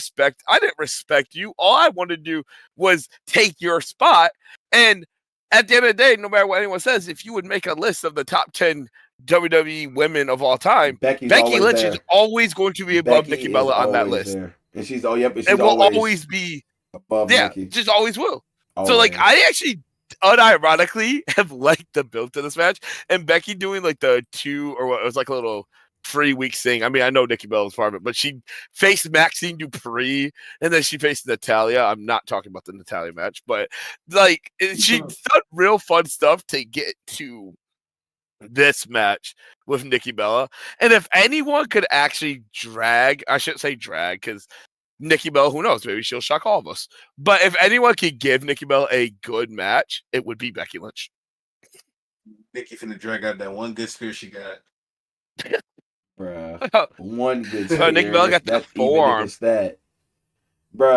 respect you. All I wanted to do was take your spot. And at the end of the day, no matter what anyone says, if you would make a list of the top 10 WWE women of all time, Becky Lynch is always going to be above Nikki Bella on that list. There. And she's always be above Nikki. Just always will. Always. So I actually unironically have liked the build to this match, and Becky doing like the 2 or what it was like a little 3 weeks thing. I mean, I know Nikki Bella was part of it, but she faced Maxine Dupree and then she faced Natalia. I'm not talking about the Natalia match, but she's done real fun stuff to get to this match with Nikki Bella. And if anyone could actually I shouldn't say drag because Nikki Bella, who knows, maybe she'll shock all of us. But if anyone could give Nikki Bella a good match, it would be Becky Lynch. Nikki finna drag out that one good spear she got. Bruh, one good spear. Nikki Bella got that forearm. Bruh,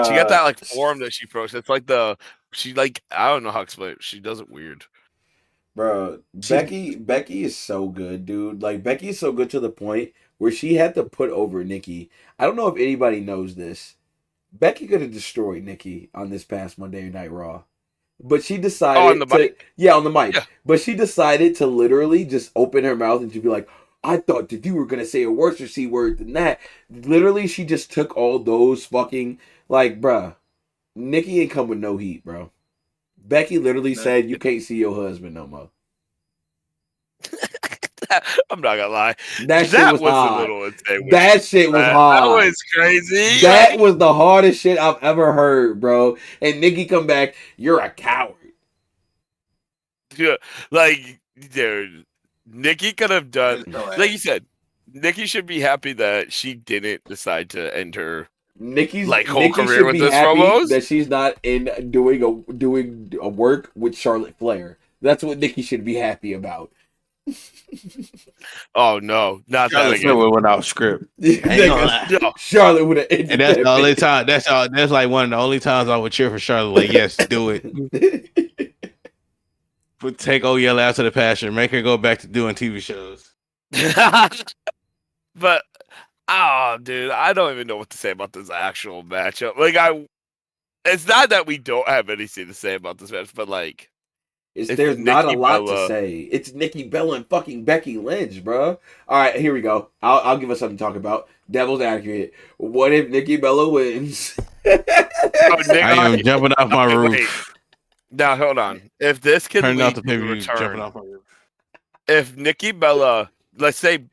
she got that forearm that she throws. It's like I don't know how to explain it. She does it weird. Bro, Becky is so good, dude. Like, Becky is so good to the point where she had to put over Nikki. I don't know if anybody knows this. Becky could have destroyed Nikki on this past Monday Night Raw. But she decided on the mic? Yeah, on the mic. Yeah. But she decided to literally just open her mouth and she'd be like, I thought that you were going to say a worse C word than that. Literally, she just took all those fucking, bruh, Nikki ain't come with no heat, bro. Becky literally said, you can't see your husband no more. I'm not gonna lie. That shit was hard. A little insane. That shit was hard. That was crazy. That was the hardest shit I've ever heard, bro. And Nikki come back, you're a coward. Yeah, dude, Nikki could have done, like you said, Nikki should be happy that she didn't decide to end her Nikki's whole career with this promos. That she's not in doing a work with Charlotte Flair. That's what Nikki should be happy about. Oh no, not that again. Went off script. Charlotte would have ended. And that's the only time. That's like one of the only times I would cheer for Charlotte. Like, yes, do it. But take Yella out to the pasture. Make her go back to doing TV shows. But dude, I don't even know what to say about this actual matchup. Like, it's not that we don't have anything to say about this match, but like, there's not a lot to say. It's Nikki Bella and fucking Becky Lynch, bro. All right, here we go. I'll give us something to talk about. Devil's advocate. What if Nikki Bella wins? I am jumping off my roof. Wait. Now hold on. If this can lead to a return, if Nikki Bella, let's say,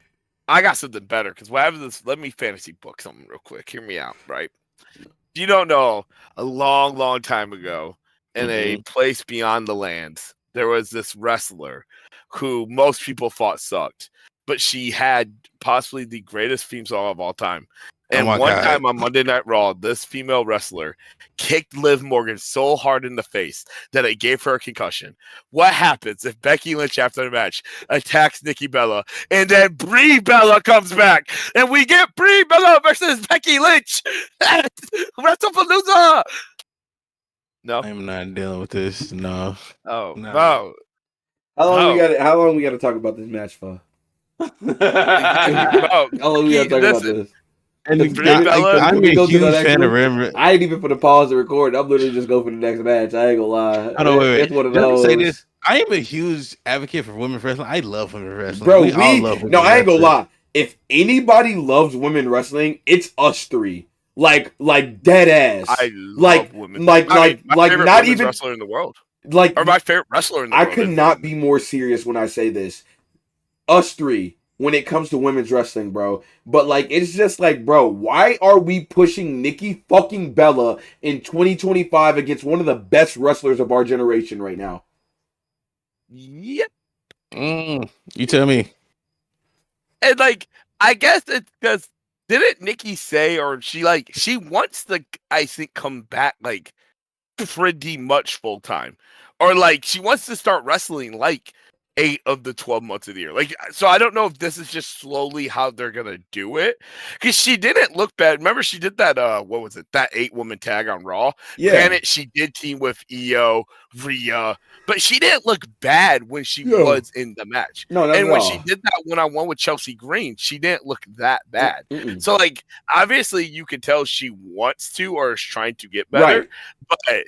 I got something better because what happens is, let me fantasy book something real quick. Hear me out, right? If you don't know, a long, long time ago, in a place beyond the lands, there was this wrestler who most people thought sucked, but she had possibly the greatest theme song of all time. And one time on Monday Night Raw, this female wrestler kicked Liv Morgan so hard in the face that it gave her a concussion. What happens if Becky Lynch, after the match, attacks Nikki Bella, and then Brie Bella comes back, and we get Brie Bella versus Becky Lynch at WrestlePalooza? No, I'm not dealing with this. No. Oh no. How long we got to talk about this match for? How long we got to talk about this? And I'm a huge fan of Rim. I ain't even put a pause to record. I'm literally just going for the next match. I ain't gonna lie. I don't wait. It's one of those. Say this. I am a huge advocate for women's wrestling. I love women's wrestling. Bro, we all love women's I ain't gonna lie. If anybody loves women wrestling, it's us three. Like dead ass. I love women. Like not even wrestler in the world. Like, or my favorite wrestler in the world. I could not be more serious when I say this. Us three. When it comes to women's wrestling, bro. But, like, it's just like, bro, why are we pushing Nikki fucking Bella in 2025 against one of the best wrestlers of our generation right now? Yep. You tell me. And, like, I guess it's because, didn't Nikki say, or she wants to, I think, come back, like, pretty much full time. Or, like, she wants to start wrestling, like, 8 of the 12 months of the year. Like, so I don't know if this is just slowly how they're gonna do it. Because she didn't look bad. Remember, she did that what was it? That 8-woman tag on Raw. Yeah. Granted, she did team with Io, Rhea, but she didn't look bad when she was in the match. No, and when she did that one-on-one with Chelsea Green, she didn't look that bad. So, like, obviously you could tell she wants to or is trying to get better. Right. But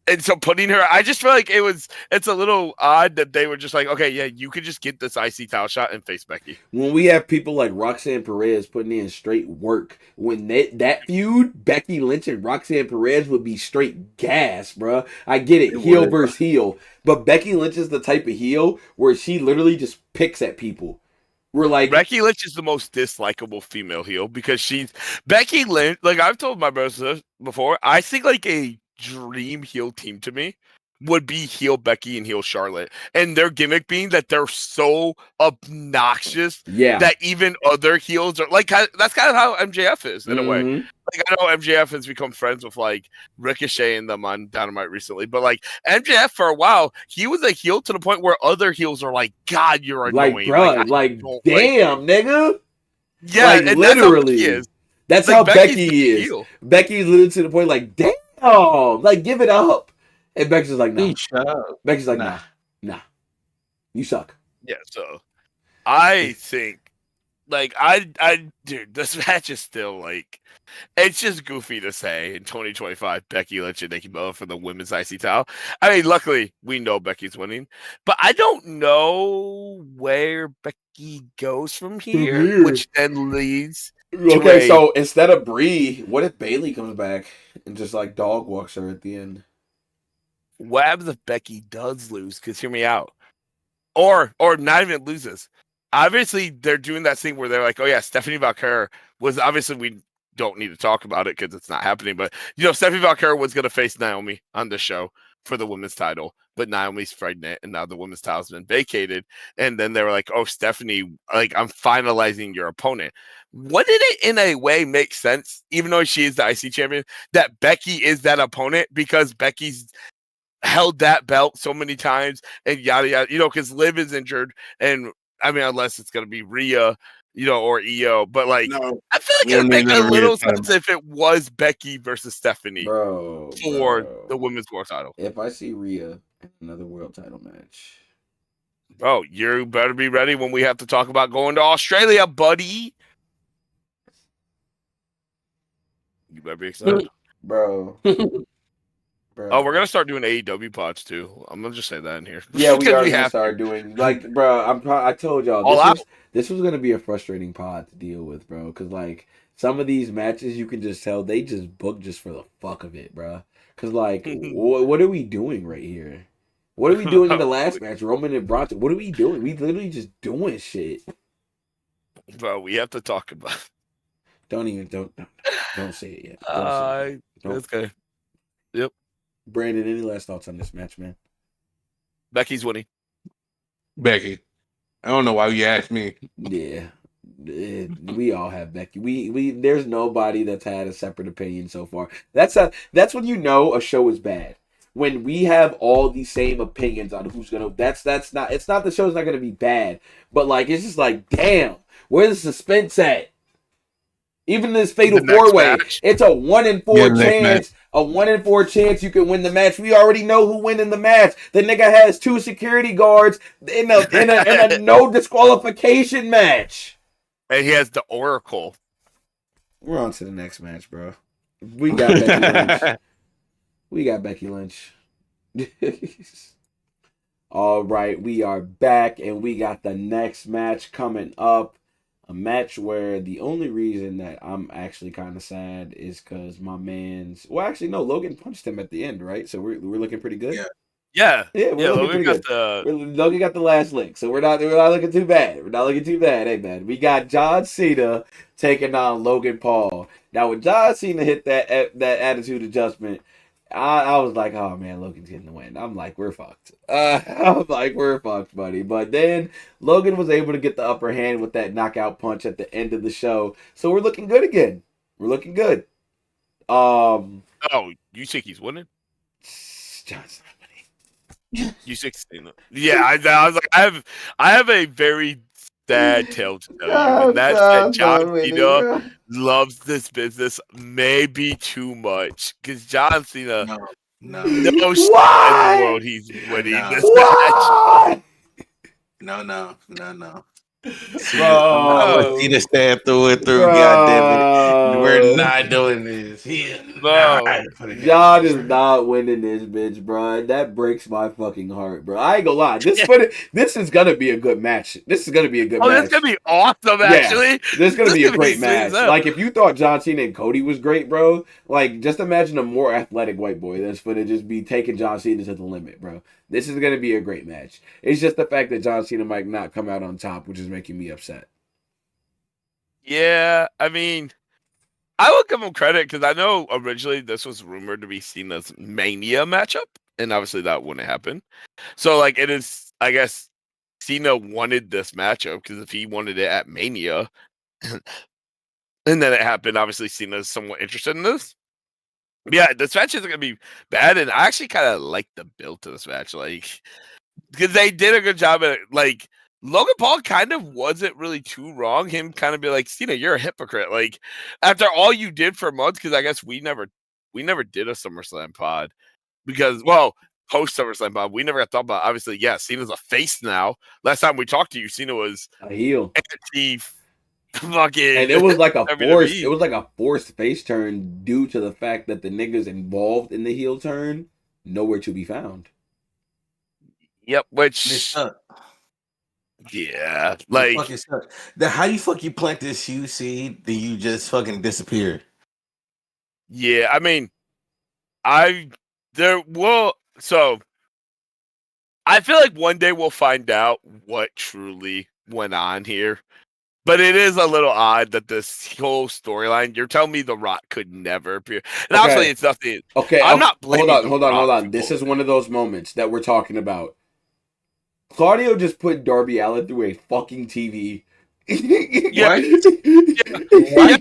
and so putting her, I just feel like it's a little odd that they were just like, okay, yeah, you could just get this IC title shot and face Becky. When we have people like Roxanne Perez putting in straight work, when that feud, Becky Lynch and Roxanne Perez would be straight gas, bro. I get it, heel versus heel. But Becky Lynch is the type of heel where she literally just picks at people. We're like, Becky Lynch is the most dislikable female heel because Becky Lynch, like I've told my brothers before, I think like a dream heel team to me would be heel Becky and heel Charlotte, and their gimmick being that they're so obnoxious that even other heels are like, that's kind of how MJF is in a way. Like, I know MJF has become friends with like Ricochet and them on Dynamite recently, but like MJF for a while, he was a heel to the point where other heels are like, God, you're annoying. Like, bro, like damn, nigga. Yeah, like, and literally. That's how Becky is. Becky's literally to the point like, damn. Oh, like give it up. And Becky's like, nah. Becky's like, nah. You suck. Yeah, so I think like dude, this match is still like, it's just goofy to say in 2025 Becky Lynch and Nikki Bella for the women's IC title. I mean, luckily we know Becky's winning, but I don't know where Becky goes from here. Which then leads okay, so instead of Brie, what if Bayley comes back and just like dog walks her at the end? What happens if Becky does lose? Because hear me out, or not even loses. Obviously, they're doing that thing where they're like, oh yeah, Stephanie Valkyrie was obviously, we don't need to talk about it because it's not happening. But Stephanie Valkyrie was going to face Naomi on the show for the women's title, but Naomi's pregnant and now the women's title's been vacated. And then they were like, oh, Stephanie, like, I'm finalizing your opponent. Wouldn't it in a way make sense, even though she is the IC champion, that Becky is that opponent because Becky's held that belt so many times and yada yada. Because Liv is injured, and I mean, unless it's gonna be Rhea, or Io, but like I feel like it would make a little sense if it was Becky versus Stephanie, for the women's world title. If I see Rhea in another world title match, bro, you better be ready when we have to talk about going to Australia, buddy. You better be excited, bro. Oh, we're gonna start doing AEW pods too. I'm gonna just say that in here. Yeah, we are gonna start doing bro. I told y'all this was gonna be a frustrating pod to deal with, bro. Because like some of these matches, you can just tell they just booked just for the fuck of it, bro. Because like, what are we doing right here? What are we doing in the last match, Roman and Bronson? What are we doing? We literally just doing shit, bro. We have to talk about. Don't say it yet. That's good. Yep. Brandon, any last thoughts on this match, man? Becky's winning. Becky. I don't know why you asked me. Yeah. We all have Becky. We there's nobody that's had a separate opinion so far. That's when you know a show is bad. When we have all the same opinions on who's gonna it's not the show's not gonna be bad, but like it's just like, damn, where's the suspense at? Even this fatal 4-way, it's a 1 in 4 chance. A 1 in 4 chance you can win the match. We already know who win in the match. The nigga has 2 security guards in a no disqualification match. And he has the Oracle. We're on to the next match, bro. We got Becky Lynch. All right, we are back, and we got the next match coming up. A match where the only reason that I'm actually kind of sad is because my man's... Well, actually, no, Logan punched him at the end, right? So we're looking pretty good. Yeah, we're looking pretty good. Logan got the last lick, so we're not looking too bad. Hey, man. We got John Cena taking on Logan Paul. Now, when John Cena hit that attitude adjustment, I was like, oh man, Logan's getting the win. I'm like, we're fucked. We're fucked, buddy. But then Logan was able to get the upper hand with that knockout punch at the end of the show. So we're looking good again. We're looking good. Oh, you think he's winning? John's not winning. You 16. Yeah, I was like, I have a very sad tale to tell you. And that's that John Cena loves this business maybe too much. Because John Cena no shit in the world he's winning this match. No. Cena stand through it through. Goddamn it, we're not doing this. John is not winning this bitch, bro. That breaks my fucking heart, bro. I ain't gonna lie. This is gonna be a good match. This is gonna be a good match. This is gonna be awesome, actually. Yeah, this is gonna be a great match. Like, if you thought John Cena and Cody was great, bro, like, just imagine a more athletic white boy that's gonna just be taking John Cena to the limit, bro. This is gonna be a great match. It's just the fact that John Cena might not come out on top, which is making me upset. Yeah, I mean, I will give him credit because I know originally this was rumored to be Cena's Mania matchup, and obviously that wouldn't happen. So, like, it is, I guess, Cena wanted this matchup because if he wanted it at Mania, and then it happened, obviously Cena's somewhat interested in this. Yeah, this match isn't going to be bad, and I actually kind of like the build to this match, like, because they did a good job at it, like, Logan Paul kind of wasn't really too wrong. Him kind of be like, Cena, you're a hypocrite. Like, after all you did for months, because I guess we never did a SummerSlam pod because, well, post SummerSlam pod, we never got thought about. Obviously, yeah, Cena's a face now. Last time we talked to you, Cena was a heel. Fucking, and it was like a forced. It was like a forced face turn due to the fact that the niggas involved in the heel turn nowhere to be found. Yep, which. Yeah, like how you plant this huge seed, then you just fucking disappear. Yeah, I mean, so I feel like one day we'll find out what truly went on here. But it is a little odd that this whole storyline, you're telling me The Rock could never appear. And obviously it's nothing. Okay, I'm not blaming Hold on. This is one of those moments that we're talking about. Claudio just put Darby Allin through a fucking TV. Yeah. What?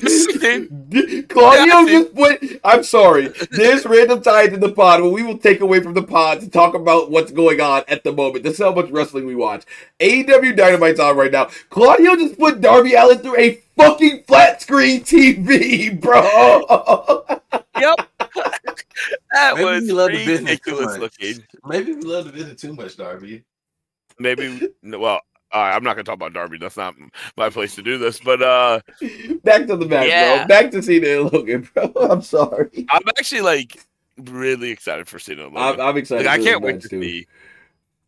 Claudio just put. I'm sorry. There's random ties in the pod, but we will take away from the pod to talk about what's going on at the moment. This is how much wrestling we watch. AEW Dynamite's on right now. Claudio just put Darby Allin through a fucking flat screen TV, bro. Yep. That Maybe was we love the business too ridiculous much. looking. Maybe we love the business too much, Darby. Maybe. Well, I'm not gonna talk about Darby. That's not my place to do this. But back to the match, bro. Back to Cena and Logan, bro. I'm sorry. I'm actually like really excited for Cena and Logan. I'm excited. Like, I can't wait to see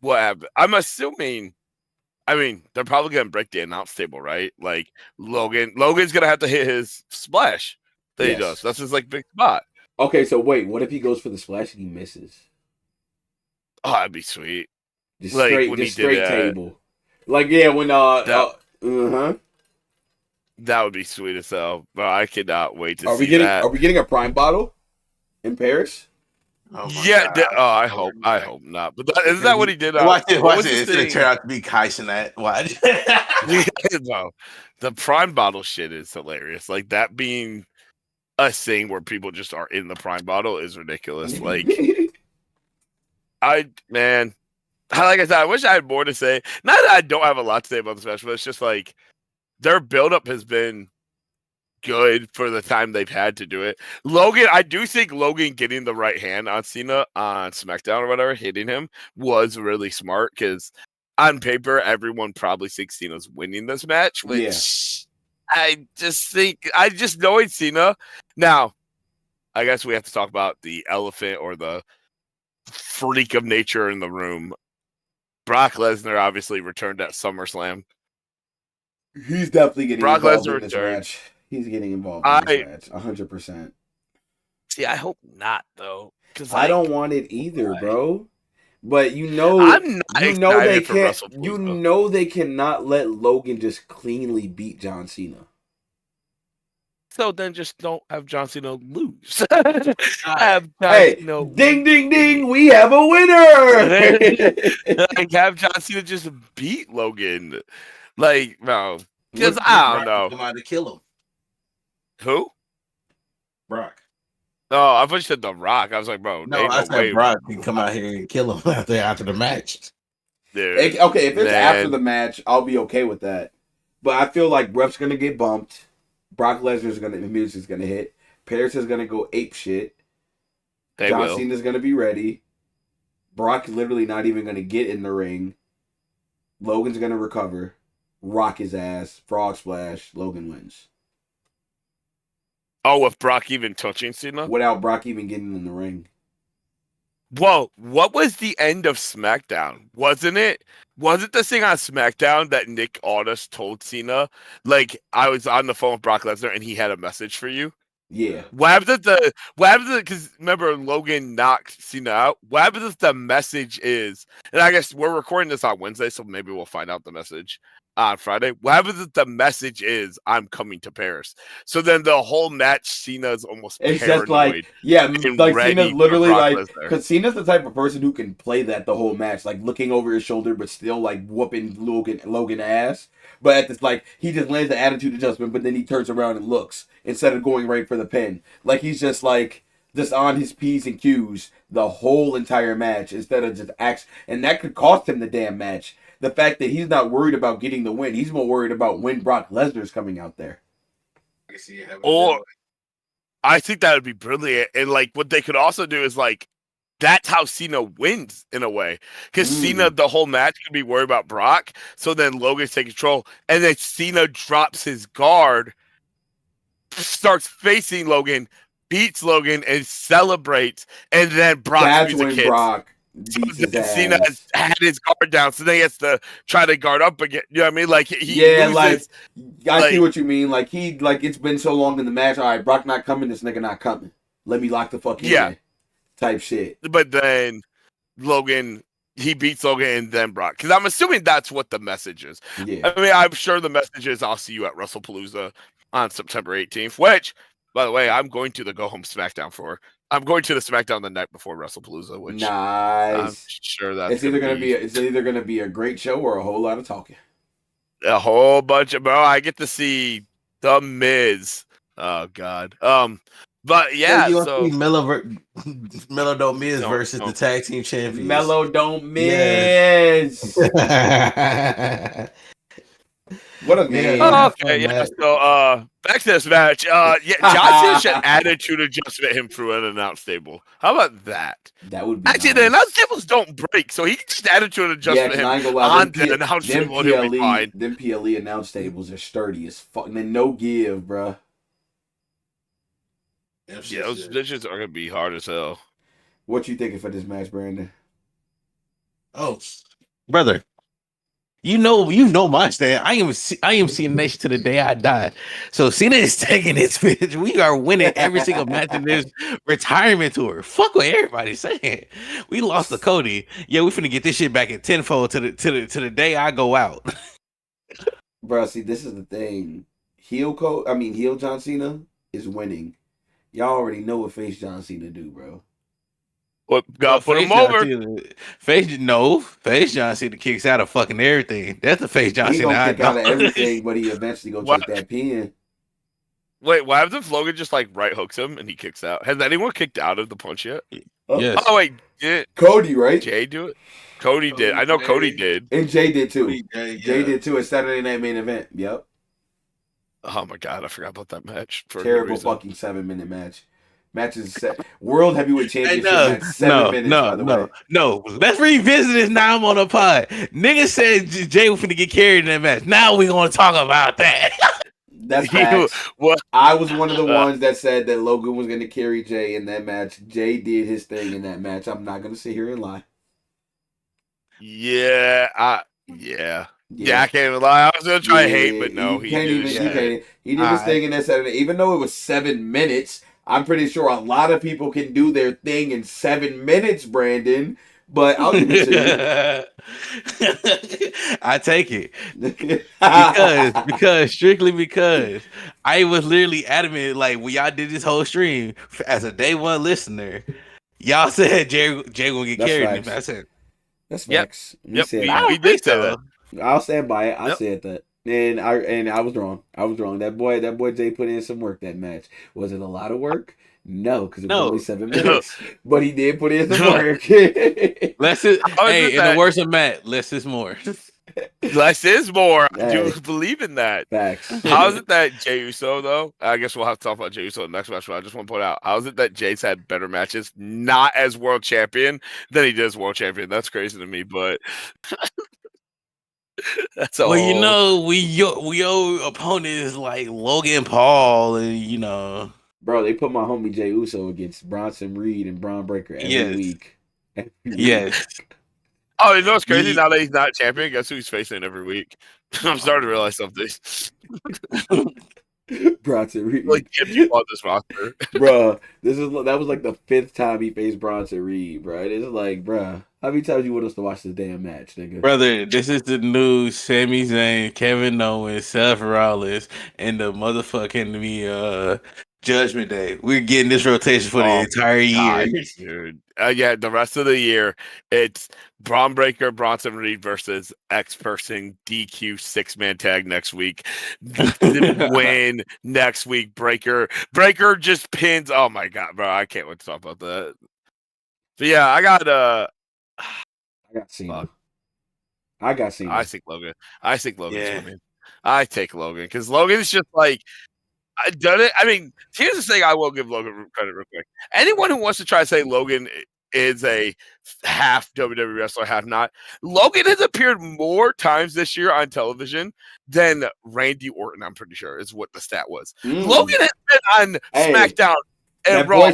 what happens. I'm assuming. I mean, they're probably gonna break the announce table, right? Like Logan's gonna have to hit his splash that he does. That's his like big spot. Okay, so wait, what if he goes for the splash and he misses? Oh, that'd be sweet. Just like straight, when just he did straight table. Like when that would be sweet as hell. But I cannot wait to see that. Are we getting a Prime bottle in Paris? Oh yeah. I hope not. But isn't that what he did? Watch it. It's gonna turn out to be Kaisen that. Watch. No, the Prime bottle shit is hilarious. Like that being a thing where people just are in the Prime bottle is ridiculous. Like like I said, I wish I had more to say. Not that I don't have a lot to say about this match, but it's just like their buildup has been good for the time they've had to do it. Logan, I do think Logan getting the right hand on Cena on SmackDown or whatever, hitting him, was really smart because on paper, everyone probably thinks Cena's winning this match, which I just knowing Cena. Now, I guess we have to talk about the elephant or the freak of nature in the room. Brock Lesnar obviously returned at SummerSlam. He's definitely getting involved in this match. He's getting involved in this match, 100%. See, I hope not though, because I don't want it either, bro. But I'm not they can't. They cannot let Logan just cleanly beat John Cena. So then just don't have John Cena lose. Ding, ding, ding! We have a winner! Like, have John Cena just beat Logan. Like, no. Because I don't know. Come out to kill him. Who? Brock. Oh, I thought you said The Rock. I was like, bro, no, I said Brock can come out here and kill him after the match. Dude, okay, if it's after the match, I'll be okay with that. But I feel like Ref's gonna get bumped. Brock Lesnar's the music's gonna hit. Paris is gonna go ape shit. John Cena's gonna be ready. Brock literally not even gonna get in the ring. Logan's gonna recover. Rock his ass. Frog splash. Logan wins. Oh, with Brock even touching Cena? Without Brock even getting in the ring. Whoa, what was the end of SmackDown? Wasn't it the thing on SmackDown that Nick Aldis told Cena? Like, I was on the phone with Brock Lesnar and he had a message for you? Yeah. What happens because remember Logan knocked Cena out? What happens if the message is, and I guess we're recording this on Wednesday, so maybe we'll find out the message on Friday. What happens if the message is, I'm coming to Paris? So then the whole match, Cena's almost it's paranoid. Just like, like Cena's literally like, because Cena's the type of person who can play that the whole match, like looking over his shoulder, but still like whooping Logan ass. But at this, like, he just lands the attitude adjustment, but then he turns around and looks instead of going right for the pin. Like, he's just like, just on his P's and Q's the whole entire match instead of just action. And that could cost him the damn match. The fact that he's not worried about getting the win. He's more worried about when Brock Lesnar's coming out there. Or I think that would be brilliant. And like what they could also do is like that's how Cena wins in a way. Because Cena the whole match could be worried about Brock. So then Logan's taking control. And then Cena drops his guard, starts facing Logan, beats Logan, and celebrates. And then Brock's music hits. Brock Cena has had his guard down, so then he has to try to guard up again. You know what I mean? Like loses, I see what you mean. Like it's been so long in the match. All right, Brock not coming. This nigga not coming. Let me lock the fuck in. Type shit. But then Logan, he beats Logan and then Brock. Because I'm assuming that's what the message is. Yeah. I mean, I'm sure the message is I'll see you at WrestlePalooza on September 18th. Which, by the way, I'm going to the Go Home SmackDown for. I'm going to the SmackDown the night before WrestlePalooza, which nice. I'm sure that's it's either gonna be a great show or a whole lot of talking. a whole bunch of I get to see the Miz. Oh God. But yeah, you so see Melo don't miss versus the tag team champions. Melo don't miss. What a name. Okay, yeah. So back to this match. Yeah, John Cena should attitude adjustment him through an announce table. How about that? That would be actually nice. the announce tables don't break, so he can just attitude adjustment him on the announce table and he'll be fine. Them PLE announce tables are sturdy as fuck. And no give, bruh. Yeah, those bitches are gonna be hard as hell. What you thinking for this match, Brandon? Oh, brother. You know my stand. I am Cena Nation to the day I die. So Cena is taking this bitch. We are winning every single match in this retirement tour. Fuck what everybody's saying. We lost to Cody. Yeah, we finna get this shit back in tenfold to the day I go out. Bro, see, this is the thing. Heel John Cena is winning. Y'all already know what face John Cena do, bro. What got put him over? Face John Cena kicks out of fucking everything. That's the face John Cena. He gonna kick out of everything, but he eventually gonna take that pin. Wait, why happens if Logan just like right hooks him and he kicks out? Has anyone kicked out of the punch yet? Yes. Oh wait, Cody, right? Jay do it. Cody did. I know Cody did. And Jay did too. Jay did too at Saturday Night Main Event. Yep. Oh my God, I forgot about that match. Terrible fucking 7-minute match. Matches set. World Heavyweight Championship match 7 minutes. By the way. No. Let's revisit this. Now I'm on the pod. Nigga said Jay was finna get carried in that match. Now we gonna talk about that. That's facts. I was one of the ones that said that Logan was gonna carry Jay in that match. Jay did his thing in that match. I'm not gonna sit here and lie. Yeah, I can't even lie. I was gonna try to hate, but no, he did his thing in that Saturday. Even though it was 7 minutes, I'm pretty sure a lot of people can do their thing in 7 minutes, Brandon. But I'll give it to you. I take it strictly because I was literally adamant. Like when y'all did this whole stream as a day one listener, y'all said Jay will get carried. I said that's facts. We did say that. I'll stand by it. I said that. And I was wrong. That boy Jay put in some work that match. Was it a lot of work? No, because it was only 7 minutes. But he did put in some work. Less is in the words of Matt, less is more. Less is more. I do believe in that. Facts. How is it that Jey Uso, though? I guess we'll have to talk about Jey Uso in the next match, but I just want to point out, how is it that Jay's had better matches, not as world champion, than he did as world champion? That's crazy to me, but that's all. Well, you know, we owe opponents like Logan Paul, and Bro, they put my homie Jey Uso against Bronson Reed and Braun Breaker every week. Yes. Oh, you know what's crazy? Now that he's not champion, guess who he's facing every week? I'm starting to realize something. Bronson Reed. Like, if you on this roster. Bro, that was like the 5th time he faced Bronson Reed, bro. It's like, bro, how many times you want us to watch this damn match, nigga? Brother, this is the new Sami Zayn, Kevin Owens, Seth Rollins, and the motherfucking Judgment Day. We're getting this rotation for the entire year. Dude. Yeah, the rest of the year, it's Braun Breaker, Bronson Reed versus X-Person DQ 6-man tag next week. Win next week. Breaker just pins. Oh my God, bro! I can't wait to talk about that. But yeah, I got Cena. I think Logan. Winning. I take Logan because Logan's just like. I done it. I mean, here's the thing I will give Logan credit real quick. Anyone who wants to try to say Logan is a half WWE wrestler, half not, Logan has appeared more times this year on television than Randy Orton, I'm pretty sure, is what the stat was. Logan has been on SmackDown and Raw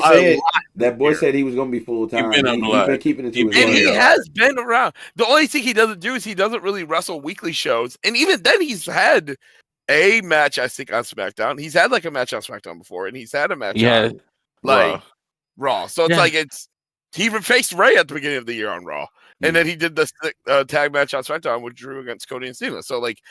That boy said he was going to be full-time. He's been keeping it to his and he has been around. The only thing he doesn't do is he doesn't really wrestle weekly shows. And even then, he's had a match, I think, on SmackDown. He's had like a match on SmackDown before, and he's had a match on like Raw. So it's like he even faced Ray at the beginning of the year on Raw, and then he did the tag match on SmackDown with Drew against Cody and Cena. So like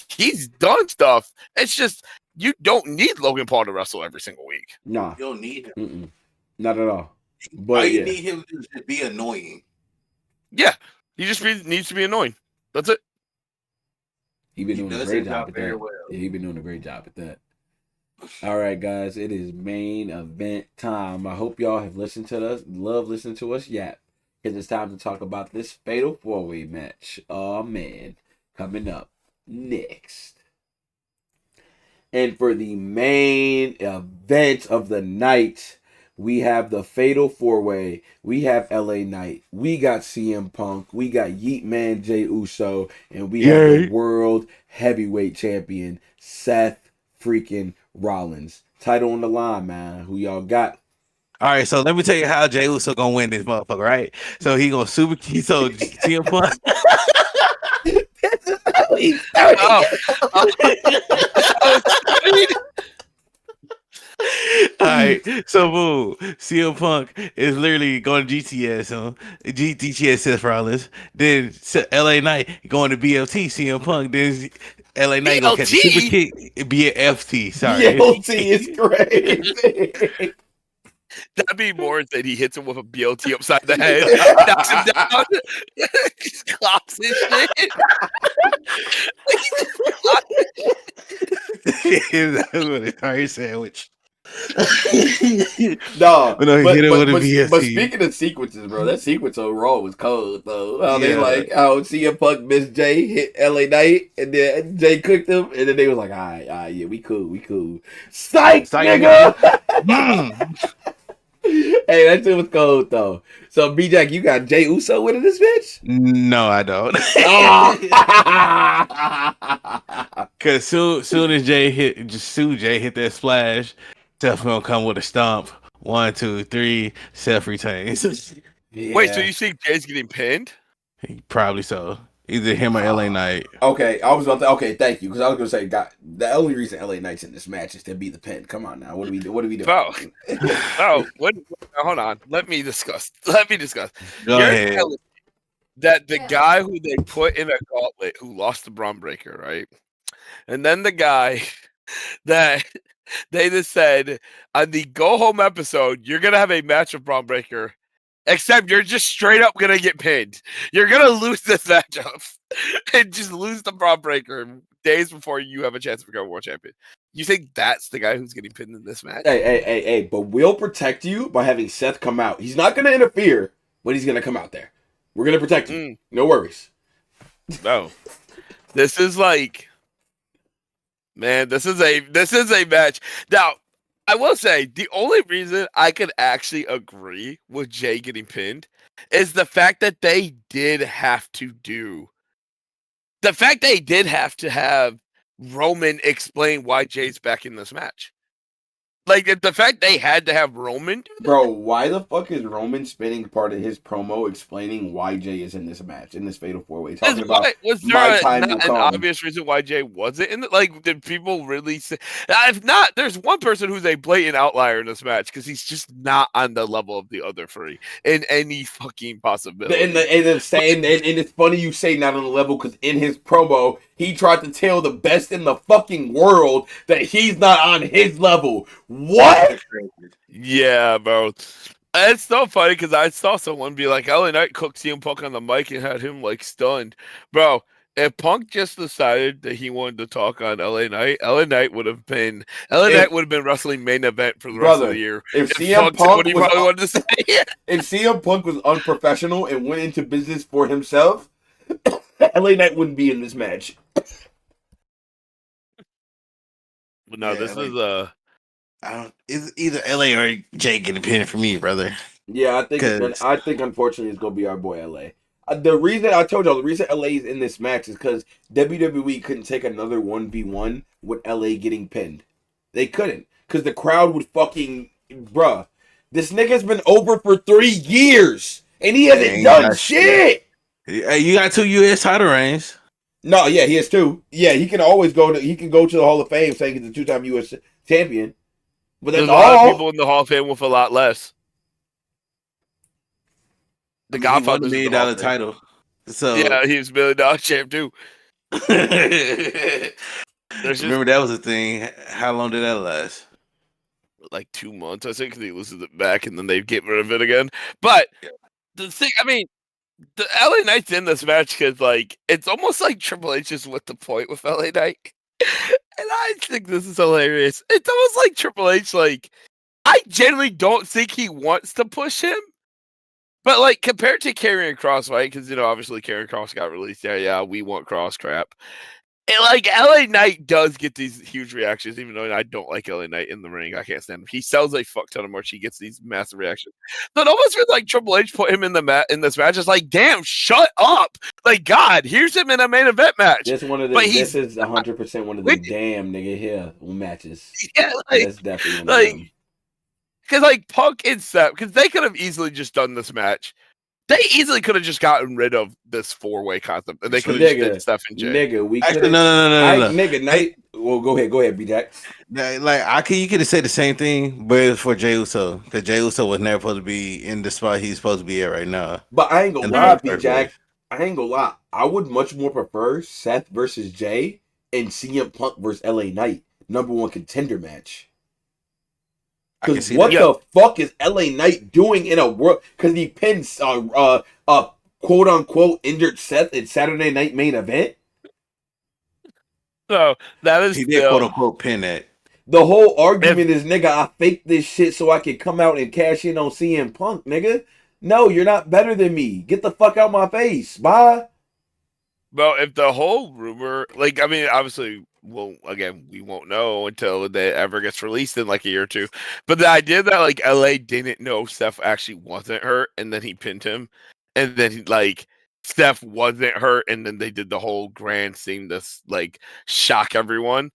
he's done stuff. It's just you don't need Logan Paul to wrestle every single week. Nah, you don't need him. Not at all. But you need him to just be annoying. Yeah, he just needs to be annoying. That's it. He been doing a does great his job job at very that. well. Yeah, he been doing a great job at that. All right, guys, it is main event time. I hope y'all have listened to us, love listening to us yap, because it's time to talk about this fatal 4-way match. Oh man, coming up next. And for the main event of the night, we have the fatal 4-way. We have LA Knight. We got CM Punk. We got Yeet Man Jey Uso. And we have the world heavyweight champion, Seth freaking Rollins. Title on the line, man. Who y'all got? All right, so let me tell you how Jey Uso gonna win this motherfucker, right? So he gonna so CM Punk. This is how he started. Oh, so it's funny. All right, so boom, CM Punk is literally going to GTS, GTS Seth Rollins. Then LA Knight going to BLT CM Punk. Then LA Knight gonna catch a super BLT? kick, BFT. Sorry, BLT is crazy. That'd be more than he hits him with a BLT upside the head, knocks him down, just clocks his shit. That's what it's sorry sandwich. No, But no, he hit it with a but BFT. speaking of sequences, bro, that sequence on Raw was cold though. How they Yeah. like how CM Punk missed Jay, hit LA Knight, and then Jay cooked him, and then they was like, all right, yeah, we cool. Psych, nigga. Hey, that shit was cold though. So B Jack, you got Jay Uso winning this bitch? No, I don't. Cause soon as Jay hit that splash, Seth gonna come with a stomp. 1, 2, 3. Seth retains. Yeah. Wait, so you think Jay's getting pinned? Probably so. Either him or LA Knight. Okay, I was about to. Okay, thank you, because I was gonna say, God, the only reason LA Knight's in this match is to be the pin. Come on now, what do we do? What are we doing? Hold on. Let me discuss. Go You're ahead. telling me that the guy who they put in a gauntlet who lost the Braun Breaker, right? And then the guy that they just said on the go home episode, you're gonna have a match with Braun Breaker, except you're just straight up gonna get pinned. You're gonna lose this matchup and just lose the Braun Breaker days before you have a chance to become world champion. You think that's the guy who's getting pinned in this match? Hey, but we'll protect you by having Seth come out. He's not gonna interfere, but he's gonna come out there. We're gonna protect you. No worries. No. This is like, man, this is a match. Now, I will say the only reason I could actually agree with Jay getting pinned is the fact that they did have to have Roman explain why Jay's back in this match. Like the fact they had to have Roman do that? Bro, why the fuck is Roman spending part of his promo explaining why Jay is in this match, in this fatal 4-way? Talking about was my there time will not an come. obvious reason why Jay wasn't in it? Like, did people really say? If not, there's one person who's a blatant outlier in this match because he's just not on the level of the other three in any fucking possibility. And it's funny you say not on the level, because in his promo he tried to tell the best in the fucking world that he's not on his level. What? Yeah, bro. It's so funny because I saw someone be like, LA Knight cooked CM Punk on the mic and had him like stunned. Bro, if Punk just decided that he wanted to talk on LA Knight would have been wrestling main event for the rest of the year. If CM Punk was wanted to say. If CM Punk was unprofessional and went into business for himself, LA Knight wouldn't be in this match. But no, this is It's either LA or Jay getting pinned for me, brother. Yeah, I think unfortunately it's gonna be our boy LA. The reason LA is in this match is because WWE couldn't take another 1v1 with LA getting pinned. They couldn't, because the crowd would fucking, bruh. This nigga's been over for 3 years and he hasn't done shit. You got 2 U.S. title reigns. No, yeah, he has 2. Yeah, he can go to the Hall of Fame saying he's a 2-time U.S. champion. But that's there's a lot of people in the Hall of Fame with a lot less. The Godfather $1 million title. So yeah, he was $1 million champ too. Remember that was a thing. How long did that last? Like 2 months, I think, because he loses it back and then they get rid of it again. But the thing, I mean, the LA Knight's in this match because, like, it's almost like Triple H is with the point with LA Knight. And I think this is hilarious. It's almost like Triple H, like, I generally don't think he wants to push him. But, like, compared to Karrion Kross, right? Because, obviously Karrion Kross got released. Yeah, we want Kross crap. And, like, LA Knight does get these huge reactions, even though I don't like LA Knight in the ring. I can't stand him. He sells a fuck ton of merch. He gets these massive reactions. So it almost feels like Triple H put him in this match. It's like, damn, shut up. Like, God, here's him in a main event match. This is 100% one of the damn nigga here matches. Yeah, like, that's definitely one of them. Because, like, Punk and Seth, because they could have easily just done this match. They easily could have just gotten rid of this 4-way concept, and they could have just did Steph and Jay. Nigga, we could no. Nigga, Knight. Well, go ahead, B-Jack. Like, you could have said the same thing, but it was for Jey Uso, because Jey Uso was never supposed to be in the spot he's supposed to be at right now. But I ain't gonna lie, B-Jack. I ain't gonna lie. I would much more prefer Seth versus Jay and CM Punk versus LA Knight, #1 contender match. Because what the fuck is LA Knight doing in a world? Because he pins quote unquote injured Seth in Saturday Night Main Event. So that is he did quote unquote pin it. The whole argument is, nigga, I faked this shit so I could come out and cash in on CM Punk, nigga. No, you're not better than me. Get the fuck out my face. Bye. Well, if the whole rumor, like, I mean, obviously, well, again, we won't know until it ever gets released in like a year or two. But the idea that, like, LA didn't know Steph actually wasn't hurt, and then he pinned him, and then like Steph wasn't hurt, and then they did the whole grand thing to like shock everyone.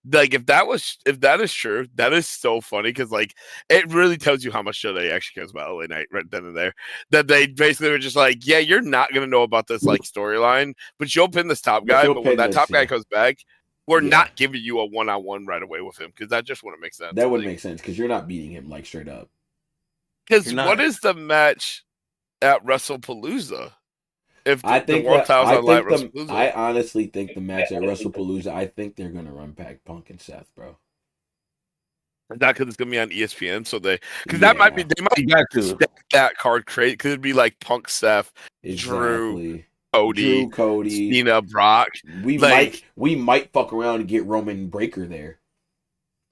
Like, if that is true, that is so funny, because like it really tells you how much they actually cares about LA Knight right then and there. That they basically were just like, yeah, you're not gonna know about this like storyline, but you'll pin this top guy. But when that top guy comes back, we're not giving you a 1-on-1 right away with him, because that just wouldn't make sense. That wouldn't make sense, because you're not beating him like straight up. Because what is the match at WrestlePalooza? I honestly think the match at WrestlePalooza, I think they're gonna run back Punk and Seth, bro. Not because it's gonna be on ESPN, so that might be, they might stack that card crate, because it'd be like Punk, Seth, Drew, Cody, Cena, Brock. We might fuck around and get Roman Breaker there.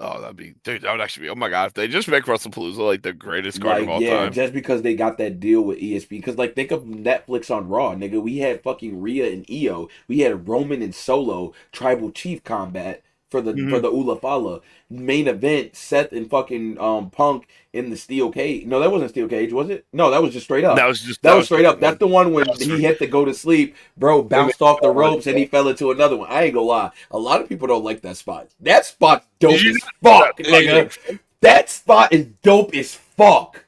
Oh, that would actually be, oh my god, if they just make WrestlePalooza like the greatest card of all time. Just because they got that deal with ESPN. Because, like, think of Netflix on Raw, nigga. We had fucking Rhea and Io. We had Roman and Solo Tribal Chief combat for the Ula Fala. Main event, Seth and fucking Punk in the steel cage. No, that wasn't steel cage, was it? No, that was just straight up. That was straight up. That's the one when he hit to go to sleep, bro, bounced off the ropes and he fell into another one. I ain't gonna lie. A lot of people don't like that spot. That spot dope as fuck, nigga. That spot is dope as fuck.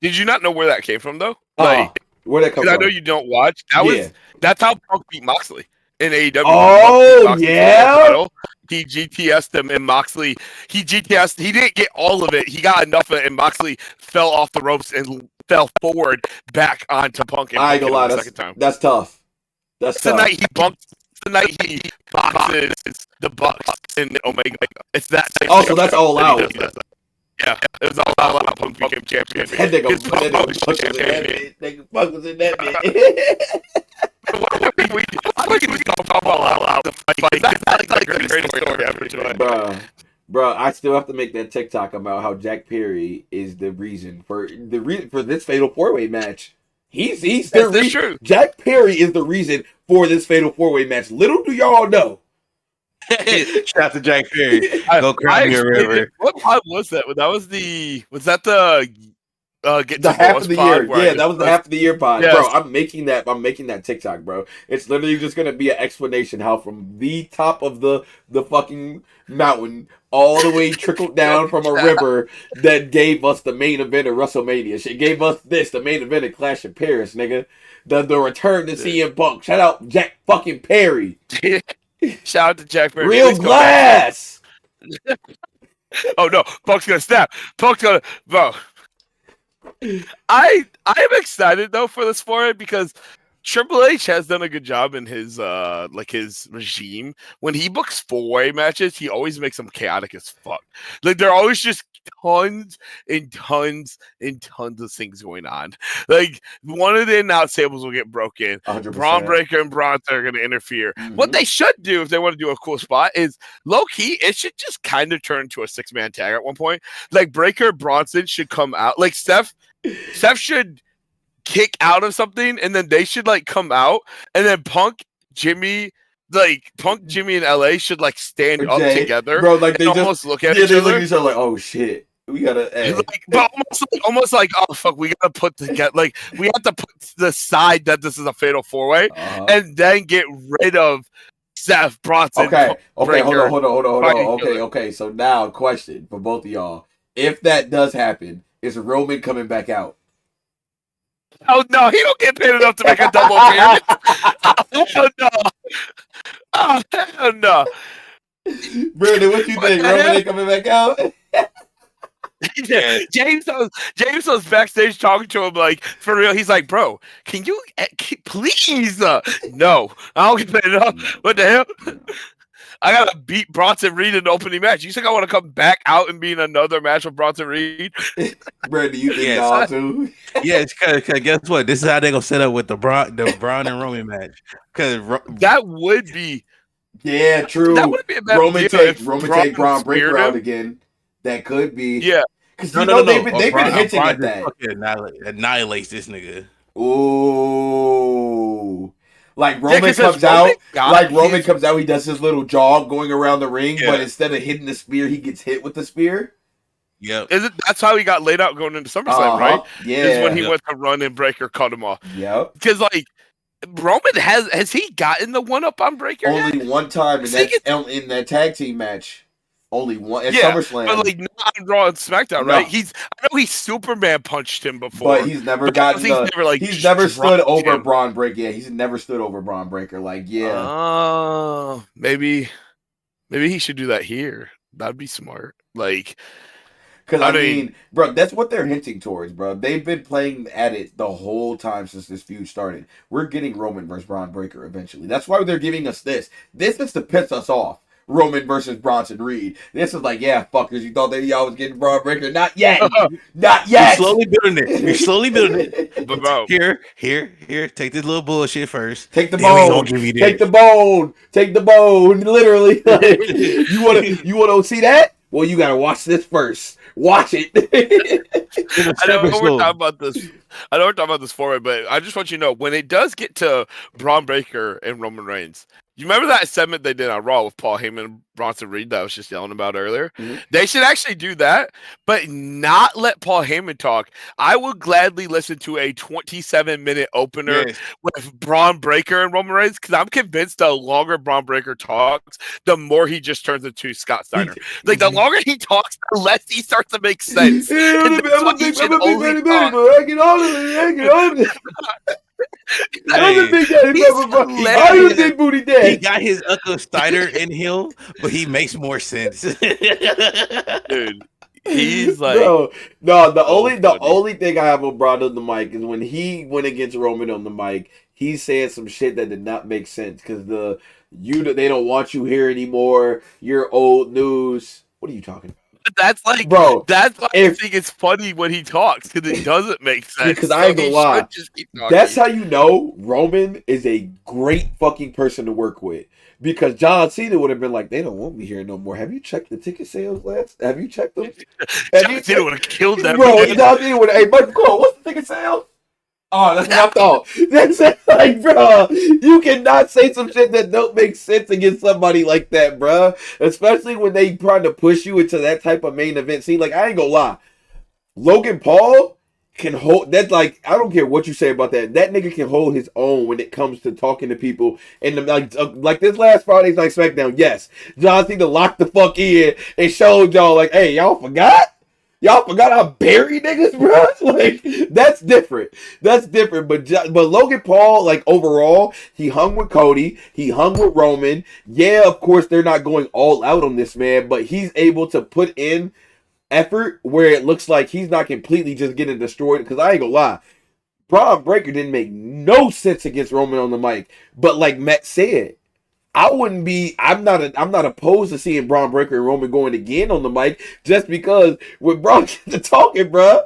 Did you not know where that came from, though? Like, where'd that come from? I know you don't watch. That's how Punk beat Moxley in AEW. Oh, yeah? He GTS'd him, and Moxley, he GTS'd, he didn't get all of it. He got enough of it, and Moxley fell off the ropes and fell forward back onto Punk. And I ain't gonna lie, that's tough. That's tough. The night he boxes the Bucks in Omega. It's that. So that's all out. Yeah, it was all out. Punk became champion. That nigga Punk was in that bit. Bro, I still have to make that TikTok about how Jack Perry is the reason for this Fatal 4-Way match. He's the reason. Jack Perry is the reason for this Fatal 4-Way match. Little do y'all know. Shout out to Jack Perry. Go cry me a river. What pod was that? Was that the half of the year? Yeah, that was the half of the year pod. Yes. Bro, I'm making that TikTok, bro. It's literally just gonna be an explanation how from the top of the fucking mountain all the way trickled down from a river that gave us the main event of WrestleMania. Shit gave us the main event of Clash of Paris, nigga. The return to CM Punk. Shout out Jack fucking Perry. Shout out to Jack Perry. Real glass. Oh no, Punk's gonna snap. Punk's gonna, bro. I am excited though for this for it, because Triple H has done a good job in his his regime. When he books 4-way matches, he always makes them chaotic as fuck. Like they're always just tons and tons and tons of things going on. Like one of the announce tables will get broken. 100%. Braun Breaker and Bronson are going to interfere. Mm-hmm. What they should do if they want to do a cool spot is low key. It should just kind of turn to a 6-man tag at one point. Like Breaker Bronson should come out. Like Steph should kick out of something, and then they should like come out, and then Punk, Jimmy in LA should like stand up together, bro. Like they almost just look at each other. Like, oh shit, we gotta. But almost like, oh fuck, we gotta put together. Like we have to put decide that this is a fatal 4-way, and then get rid of Seth Bronson. Okay, hold on. Okay. So now, question for both of y'all: if that does happen, is Roman coming back out? Oh no, he don't get paid enough to make a double appearance. Oh no. Oh hell no. Brandon, what you think? Roman ain't coming back out? James was backstage talking to him like for real. He's like, bro, can you please? No, I don't get paid enough. What the hell? I gotta beat Bronson Reed in the opening match. You think I want to come back out and be in another match with Bronson Reed? Brandon, you think y'all too? Yeah, because guess what? This is how they gonna set up with the Braun and Roman match. Because that would be, true. That would be a bad Roman take Braun Breaker out again. That could be, Because they've been hinting at that. Annihilates this nigga. Ooh. Like Roman comes out, he does his little jog going around the ring, but instead of hitting the spear, he gets hit with the spear. Yep. That's how he got laid out going into SummerSlam, right? Yeah. Is when he went to run and Breaker cut him off. Yep. Because like Roman has he gotten the one up on Breaker? Only one time in that tag team match. Only one at SummerSlam. But like not on Raw and SmackDown, right? I know he Superman punched him before. But he's never he's never stood over Braun Breaker. Yeah, he's never stood over Braun Breaker. Like, maybe he should do that here. That'd be smart. Like, because I mean, bro, that's what they're hinting towards, bro. They've been playing at it the whole time since this feud started. We're getting Roman versus Braun Breaker eventually. That's why they're giving us this. This is to piss us off. Roman versus Bronson Reed. This is like, fuckers, you thought that y'all was getting Braun Breaker? Not yet. Not yet. You're slowly building it. But bro, here. Take this little bullshit first. Take the bone. Take the bone. Literally. Like, you wanna see that? Well, you gotta watch this first. Watch it. I know we're talking about this. I know we're talking about this forward, but I just want you to know when it does get to Braun Breaker and Roman Reigns. You remember that segment they did on Raw with Paul Heyman and Bronson Reed that I was just yelling about earlier? Mm-hmm. They should actually do that, but not let Paul Heyman talk. I would gladly listen to a 27-minute opener with Braun Breaker and Roman Reigns because I'm convinced the longer Braun Breaker talks, the more he just turns into Scott Steiner. Like the longer he talks, the less he starts to make sense. I'm a big baby, but I get on it. I'm a big daddy, how you think booty dad? He got his Uncle Steiner in him, but he makes more sense. Dude, he's like, the only thing I have with Braun on the mic is when he went against Roman on the mic, he said some shit that did not make sense because they don't want you here anymore. You're old news. What are you talking about? That's like, bro. That's why I think it's funny when he talks because it doesn't make sense. Because I ain't gonna lie, that's how you know Roman is a great fucking person to work with. Because John Cena would have been like, they don't want me here no more. Have you checked the ticket sales last? Have you checked them? John Cena would have killed that. Bro, John Cena would have. Hey, Michael Cole, what's the ticket sales? Oh, that's what I thought. That's like, bro, you cannot say some shit that don't make sense against somebody like that, bro. Especially when they trying to push you into that type of main event scene. Like, I ain't gonna lie, Logan Paul can hold. That's like, I don't care what you say about that. That nigga can hold his own when it comes to talking to people. And like this last Friday's Night SmackDown, yes, John Cena locked the fuck in and showed y'all like, hey, y'all forgot. Y'all forgot I bury niggas, bro? Like, that's different. That's different. But Logan Paul, like, overall, he hung with Cody. He hung with Roman. Yeah, of course, they're not going all out on this man, but he's able to put in effort where it looks like he's not completely just getting destroyed. Because I ain't gonna lie, Braun Breaker didn't make no sense against Roman on the mic. But like Matt said, I'm not opposed to seeing Braun Breaker and Roman going again on the mic just because when Braun gets to talking, bro,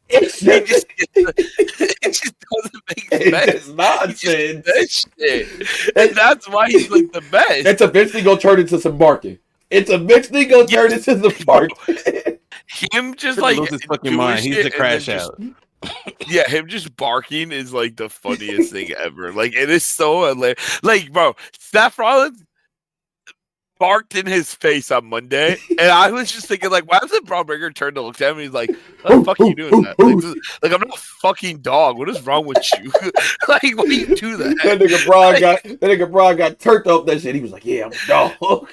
it just doesn't make it's sense. just nonsense. That shit. And that's why he's like the best. It's eventually gonna turn into some barking. It's eventually gonna turn into some barking. Him just like lose his fucking mind. He's the crash out. Yeah, him just barking is like the funniest thing ever. Like it is so hilarious. Like, bro, Seth Rollins barked in his face on Monday, and I was just thinking, like, why doesn't Braun Breaker turn to look at him? And he's like, "What the fuck are you doing that? Like, I'm not a fucking dog. What is wrong with you? Like, why do you do that?" That nigga Braun got turned off that shit. He was like, "Yeah, I'm a dog."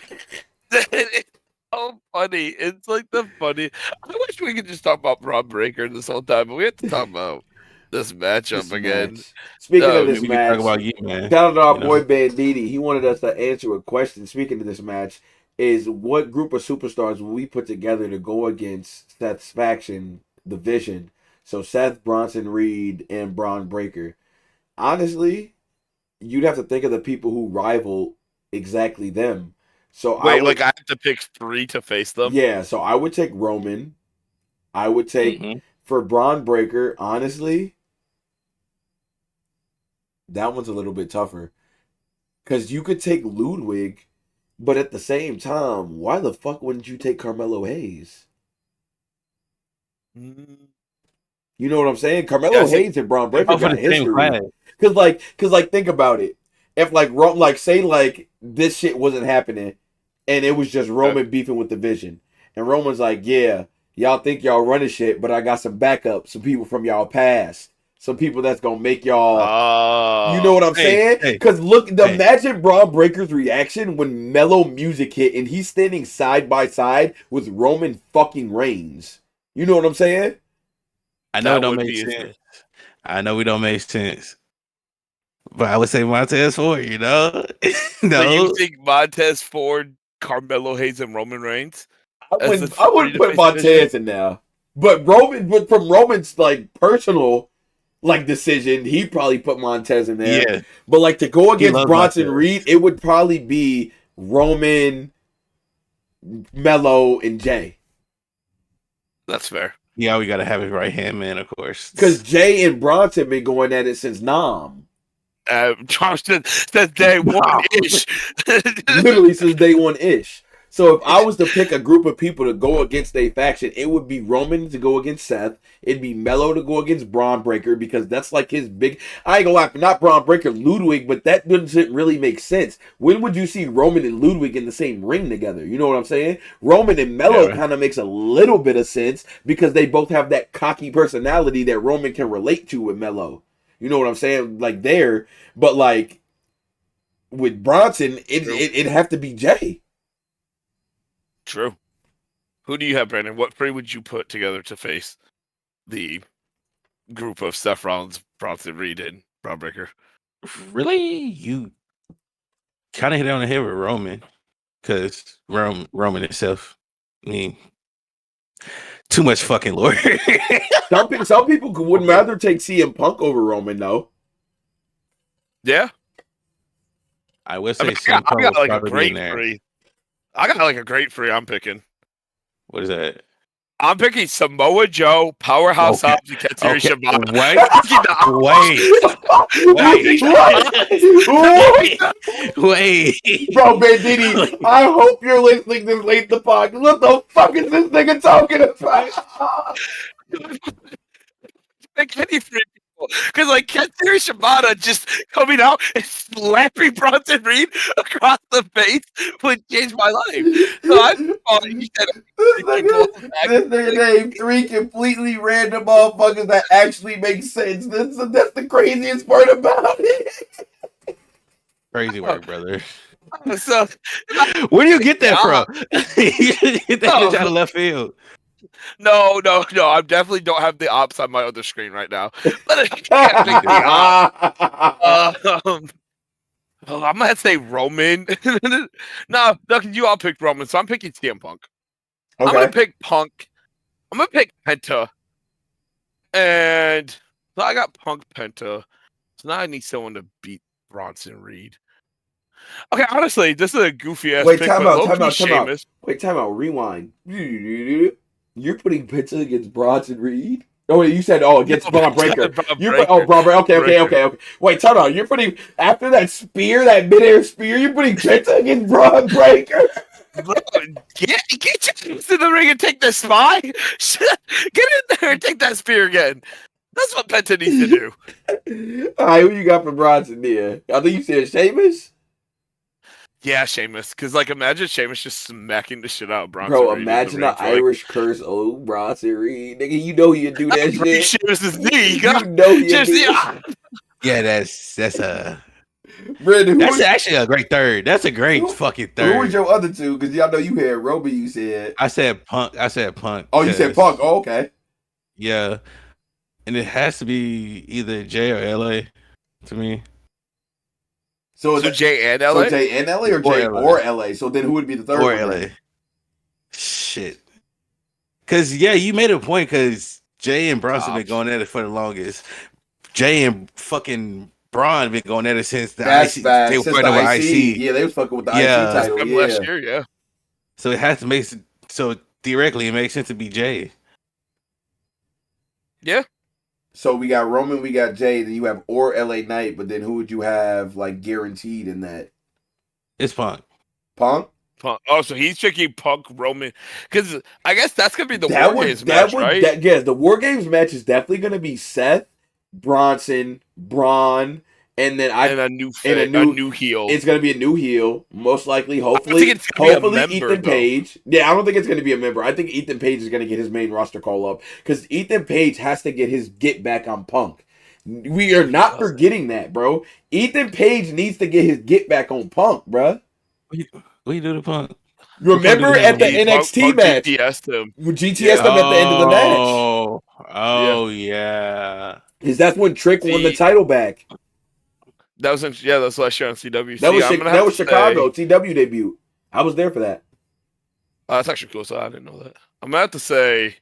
It's so funny. It's like the funny. I wish we could just talk about Braun Breaker this whole time, but we have to talk about this matchup again. Speaking of this we match, can talk about you, man. shout out to our boy Banditi. He wanted us to answer a question. Speaking of this match, is what group of superstars will we put together to go against Seth's faction, the Vision? So Seth, Bronson Reed, and Braun Breaker. Honestly, you'd have to think of the people who rival exactly them. So I have to pick 3 to face them. Yeah, so I would take Roman. I would take for Braun Breaker. Honestly, that one's a little bit tougher because you could take Ludwig, but at the same time, why the fuck wouldn't you take Carmelo Hayes? You know what I'm saying? Carmelo Hayes and Braun Breaker got history. Cause think about it. If say this shit wasn't happening, and it was just Roman beefing with the Vision, and Roman's like, "Yeah, y'all think y'all running shit, but I got some backup, some people from y'all past, some people that's gonna make y'all." You know what I'm saying? Because imagine Braun Breaker's reaction when mellow music hit and he's standing side by side with Roman fucking Reigns. You know what I'm saying? I know it don't make sense. I know we don't make sense. But I would say Montez Ford, you know? No. So you think Montez Ford, Carmelo Hayes, and Roman Reigns? I wouldn't put Montez in there. But from Roman's personal decision, he'd probably put Montez in there. Yeah. But to go against Bronson Reed, it would probably be Roman, Melo, and Jay. That's fair. Yeah, we gotta have his right hand man, of course. Because Jay and Bronson been going at it since Nam. Johnston since day one-ish. Literally since day one-ish. So if I was to pick a group of people to go against a faction, it would be Roman to go against Seth. It'd be Melo to go against Braun Breaker because that's his big... I ain't gonna lie, not Braun Breaker, Ludwig, but that doesn't really make sense. When would you see Roman and Ludwig in the same ring together? You know what I'm saying? Roman and Melo kind of makes a little bit of sense because they both have that cocky personality that Roman can relate to with Melo. You know what I'm saying? There. But with Bronson, it'd have to be Jay. True. Who do you have, Brandon? What 3 would you put together to face the group of Seth Rollins, Bronson Reed, and Braun Breaker? Really? You kind of hit it on the head with Roman. Because Roman itself, I mean, too much fucking lore. Some people would rather take CM Punk over Roman, though. Yeah. I would say CM Punk was probably in there. I got a great 3 I'm picking. What is that? I'm picking Samoa Joe, Powerhouse Hobbs, and Katsuyori Shibata. Wait. Bro, Banditi, I hope you're listening this late in the podcast. What the fuck is this nigga talking about? Pick any 3 people. Because Katsuyori Shibata just coming out and slapping Bronson Reed across the face would change my life. So I thought you said this nigga named 3 completely random motherfuckers that actually make sense. That's the craziest part about it. Crazy work, brother. So, where do you get that from? You get that out of left field. No. I definitely don't have the ops on my other screen right now. But I can't pick the ops. I'm gonna say Roman. No, you all picked Roman, so I'm picking CM Punk. Okay. I'm gonna pick Punk. I'm gonna pick Penta. And So I got Punk Penta. So now I need someone to beat Bronson Reed. Okay, honestly, this is a goofy ass pick. Time out. Wait, time out. Rewind. You're putting Penta against Bronson Reed? Oh, wait, you said, against Braun Breaker. Braun Breaker. Okay. Wait, time out. You're putting, after that spear, that midair spear, you're putting Penta against Braun Breaker? Bro, get into the ring and take the spy. Get in there and take that spear again. That's what Penta needs to do. All right, who you got for Bronson there? I think you said Sheamus? Yeah, Sheamus. Because, imagine Sheamus just smacking the shit out of Bronson Bro, Reed imagine the Irish curse old Bronson Reed. Nigga, you know he'd do that shit. Sheamus' knee. You know he'd do that. Yeah, that's Brandon, that's actually a great third. That's a great fucking third. Who was your other two? Because y'all know you had Roby, you said. I said Punk. Oh, you said Punk. Oh, okay. Yeah. And it has to be either J or LA to me. So J and LA? So J and LA or J or LA? So then who would be the third or one? LA. Then? Shit. Because, you made a point because Jay and Bronson been going at it for the longest. Jay and fucking Braun been going at it since the IC. They were fighting over IC. Yeah, they was fucking with the IC title. Yeah. Last year, yeah. So it has to make sense. So theoretically, it makes sense to be Jay. Yeah. So we got Roman, we got Jay, then you have or LA Knight, but then who would you have guaranteed in that? It's Punk. Punk? Oh, so he's picking Punk Roman because I guess that's gonna be the War Games match, right? The War Games match is definitely gonna be Seth, Bronson, Braun, and then a new heel. It's gonna be a new heel, most likely. Hopefully, Ethan Page. Yeah, I don't think it's gonna be a member. I think Ethan Page is gonna get his main roster call up because Ethan Page has to get his get back on Punk. We are not forgetting that, bro. Ethan Page needs to get his get back on Punk, bro. What you do to Punk? Remember at the NXT match? GTS'd him. GTS'd him at the end of the match. Oh, yeah. Because that's when Trick won the title back. That was that's last year on CW. That was Chicago TW debut. I was there for that. That's actually cool. So I didn't know that. I'm gonna have to say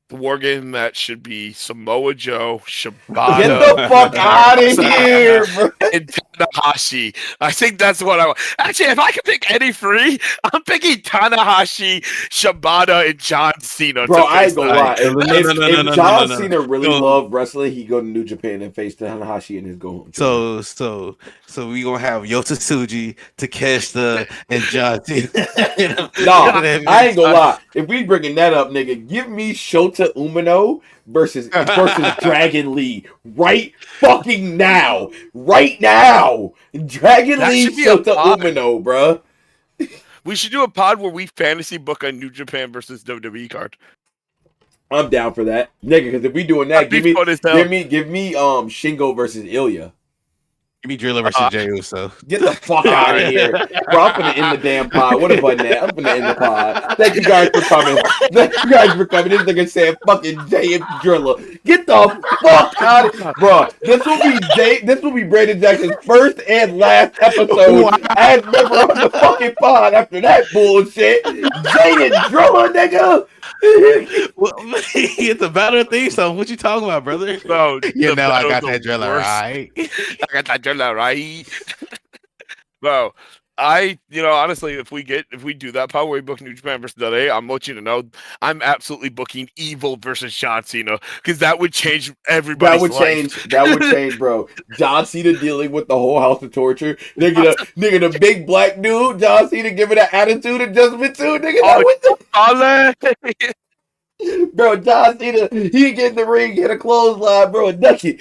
the War Game match should be Samoa Joe, Shibata. Get the fuck out of here, bro. And Tanahashi. I think that's what I want. Actually, if I could pick any three, I'm picking Tanahashi, Shibata, and John Cena. Bro, I ain't gonna lie. If John Cena really loved wrestling, he'd go to New Japan and face Tanahashi in his go home. So we gonna have Yota Tsuji, Takeshita, and John Cena. I ain't gonna lie. If we bringing that up, nigga, give me Shota Umino versus Dragon Lee right fucking now. Right now. Dragon Lee Shota Umino, bro. We should do a pod where we fantasy book a New Japan versus WWE card. I'm down for that. Nigga, because if we doing that, give me Shingo versus Ilya. Give me Driller versus Jey Uso. Get the fuck out of here. Bro, I'm finna end the damn pod. What a button that. I'm finna end the pod. Thank you guys for coming. This nigga said fucking Jay and Driller. Get the fuck out of here. Bro, this will be Brandon Jackson's first and last episode as member of the fucking pod after that bullshit. Jay and Driller, nigga. It's a better thing, so what you talking about, brother? Bro, I got that Driller right. I got that Driller right. Bro, honestly, if we do that part where we book New Japan versus LA, I'm letting you know I'm absolutely booking Evil versus John Cena because that would change everybody's life. That would change, bro. John Cena dealing with the whole house of torture. Nigga, the big black dude, John Cena giving an attitude adjustment too. Nigga, bro, John Cena, he get in the ring, get a clothesline, bro, a ducky.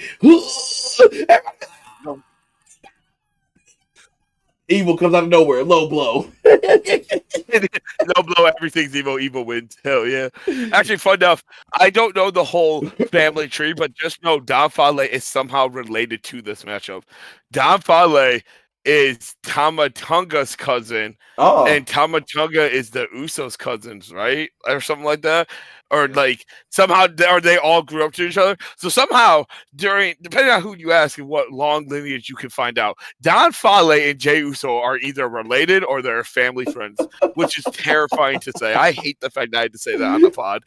Evil comes out of nowhere, low blow. Low blow, everything's Evil. Evil wins. Hell yeah. Actually, fun enough, I don't know the whole family tree, but just know Don Fale is somehow related to this matchup. Don Fale is Tama Tonga's cousin, and Tama Tonga is the Usos' cousins, right? Or something like that. Or somehow they all grew up to each other. So somehow depending on who you ask and what long lineage you can find out, Don Fale and Jey Uso are either related or they're family friends, which is terrifying to say. I hate the fact that I had to say that on the pod.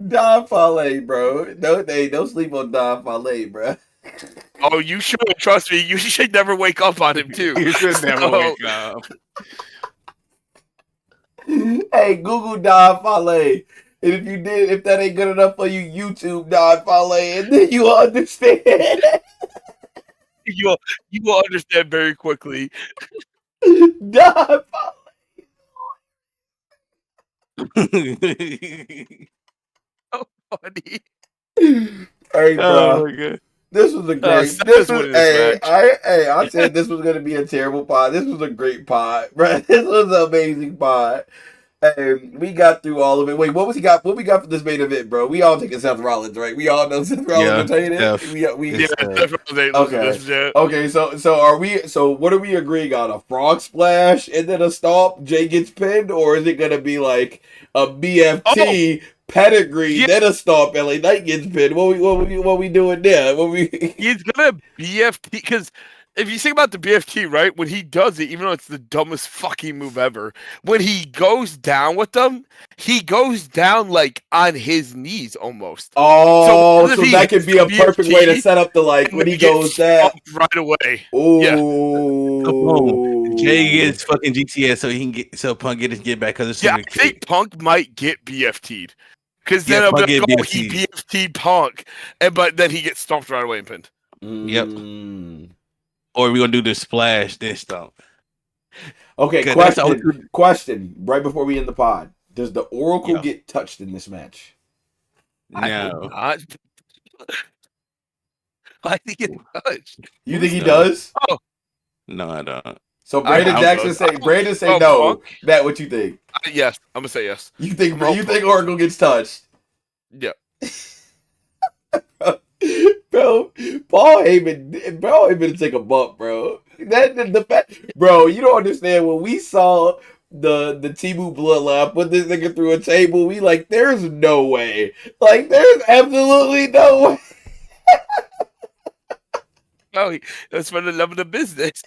Don Fale, bro. Don't sleep on Don Fale, bro. Oh, you should. Trust me. You should never wake up on him, too. You should never wake up. Hey, Google Don Fale. And if that ain't good enough for you, YouTube Don Fale, and then you will understand. You will understand very quickly. Don So funny. Hey, bro. Oh my god. This was a great. I said this was gonna be a terrible pod. This was a great pod, bro. This was an amazing pod. And we got through all of it. Wait, what we got for this main event, bro? We all taking Seth Rollins, right? We all know Seth Rollins retained it. Okay. So are we? So what are we agreeing on? A frog splash and then a stomp? Jay gets pinned, or is it gonna be like a BFT pedigree then a stomp? LA Knight gets pinned. What we doing there? He's gonna BFT because. If you think about the BFT, right, when he does it, even though it's the dumbest fucking move ever, when he goes down with them, he goes down like on his knees almost. Oh, so that could be a perfect way to set up the when he goes down right away. Oh, Jay gets fucking GTS so he can Punk get back because it's I think Punk might get BFT'd because then I'll be like, he BFT'd Punk, but then he gets stomped right away and pinned. Yep. Or are we gonna do the splash then stomp? Okay, question. Right before we end the pod, does the Oracle get touched in this match? No. I think he gets touched. You think he does? Oh. No, I don't. So Brandon Jackson say no. Punk? Matt, what you think? Yes, I'm gonna say yes. You think Oracle gets touched? Yeah. Bro, Paul Heyman take a bump, bro. The fact, bro, you don't understand. When we saw the Temu bloodline put this nigga through a table, we like, there's no way. Like, there's absolutely no way. Oh, that's for the love of the business.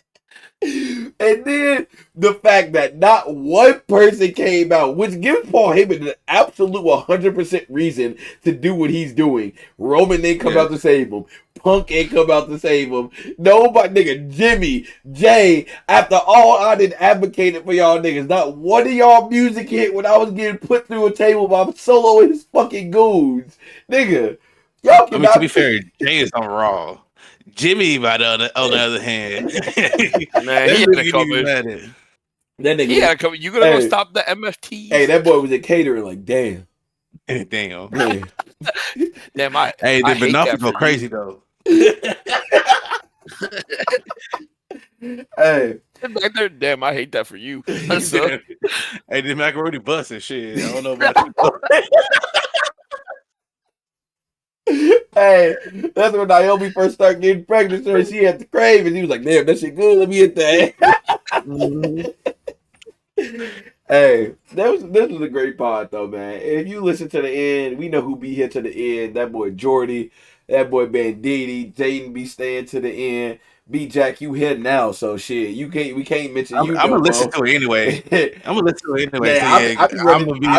And then the fact that not one person came out, which gives Paul Heyman an absolute 100% reason to do what he's doing. Roman ain't come out to save him. Punk ain't come out to save him. Nobody, nigga, Jimmy, Jay, after all I did advocated for y'all niggas, not one of y'all music hit when I was getting put through a table by Solo and his fucking goons. Nigga, y'all cannot... to be fair, Jay is on Raw. Jimmy, on the other hand, man, he had to come in. That nigga, he had to come. You gonna go stop the MFT? Hey, that boy was at catering. Like, damn. Damn. Man. Damn, hey, the Benoffs go crazy though. Hey, damn, I hate that for you. Hey, the macaroni bust and shit. I don't know about you. Hey, that's when Naomi first started getting pregnant. So she had the crave, and he was like, "Damn, that shit good. Let me hit that." Hey, this was a great pod though, man. If you listen to the end, we know who be here to the end. That boy Jordy, that boy Banditti, Jaden be staying to the end. B Jack, you here now, so shit. We can't mention you. I'm gonna listen to it anyway. I'm gonna listen to it anyway. Yeah, I'll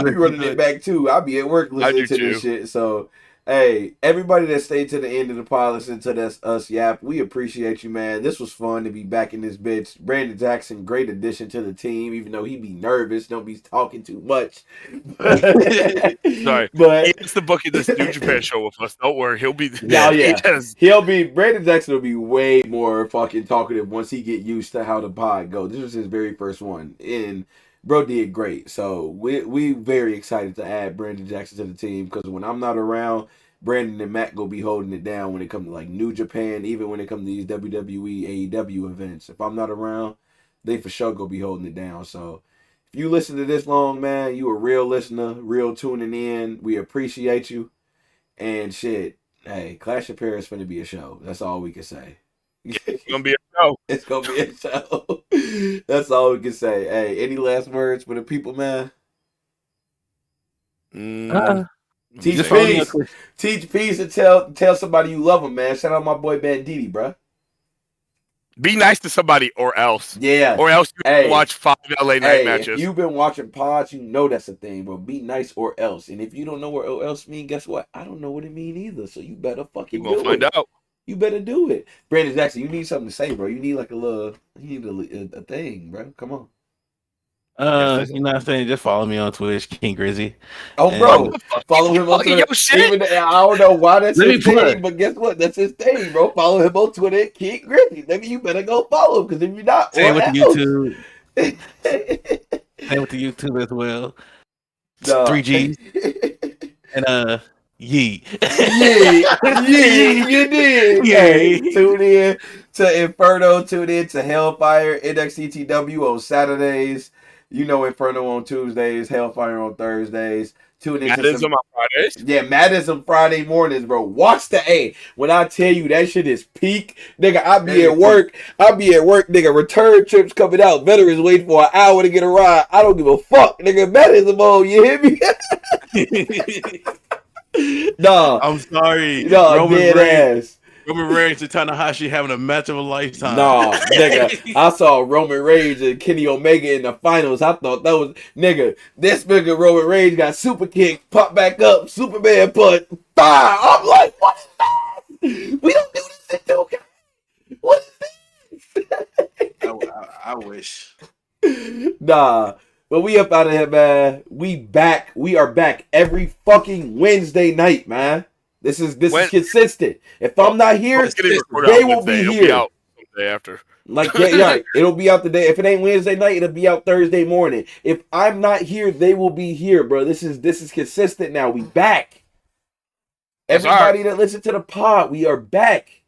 be running it back too. I'll be at work listening to this shit. So. Hey, everybody that stayed to the end of the pod, listen to us yap. We appreciate you, man. This was fun to be back in this bitch. Brandon Jackson, great addition to the team, even though he be nervous, don't be talking too much. Sorry, but it's the book of this New Japan show with us. Don't worry, he'll be. Brandon Jackson will be way more fucking talkative once he get used to how the pod go. This was his very first one, and bro did great. So we very excited to add Brandon Jackson to the team because when I'm not around, Brandon and Matt go be holding it down when it comes to like New Japan, even when it comes to these WWE, AEW events. If I'm not around, they for sure go be holding it down. So if you listen to this long, man, you a real listener, real tuning in. We appreciate you. And shit, hey, Clash of Paris finna be a show. That's all we can say. It's gonna be a show. It's gonna be a show. That's all we can say. Hey, any last words for the people, man? Teach peace. Teach peace and tell somebody you love them, man. Shout out my boy Banditti, bro. Be nice to somebody, or else. Yeah. Or else you Hey. watch 5 LA night matches. If you've been watching pods, you know that's a thing, bro. Be nice or else. And if you don't know what or else mean, guess what? I don't know what it mean either. So you better fucking You gonna do find it. out. You better do it. Brandon Jackson, you need something to say, bro. You need like a little, you need a thing, bro. Come on. You know what I'm saying? Just follow me on Twitch, King Grizzy. Oh, And- bro, follow him on Twitter. Even I don't know why that's his thing, but guess what? That's his thing, bro. Follow him on Twitter, King Grizzy. Nigga, you better go follow him, because if you're not, Same with else. YouTube. Same with the YouTube as well. 3Gs. And Yeet. You did. Hey, tune in to Inferno, tune in to Hellfire, NXTTW on Saturdays. You know Inferno on Tuesdays, Hellfire on Thursdays. Tune in Madism on Fridays. Yeah, Madism Friday mornings, bro. Watch the when I tell you that shit is peak, nigga, I be at work, nigga. Return trips coming out. Veterans waiting for an hour to get a ride. I don't give a fuck, nigga. Madism on, you hear me? Nah, I'm sorry. No, dead ass. Roman Reigns and Tanahashi having a match of a lifetime. Nah, nigga. I saw Roman Reigns and Kenny Omega in the finals. I thought that was, nigga, this nigga Roman Reigns got super kick, pop back up, Superman punch, fire. I'm like, what is that? We don't do this in 2K. What is this? I wish. Nah. But we up out of here, man. We back. We are back every fucking Wednesday night, man. This is consistent. If I'm not here, they will be here. It'll be out the day after. Like, yeah, it'll be out today. If it ain't Wednesday night, it'll be out Thursday morning. If I'm not here, they will be here, bro. This is consistent now. We back. Everybody that listen to the pod, we are back.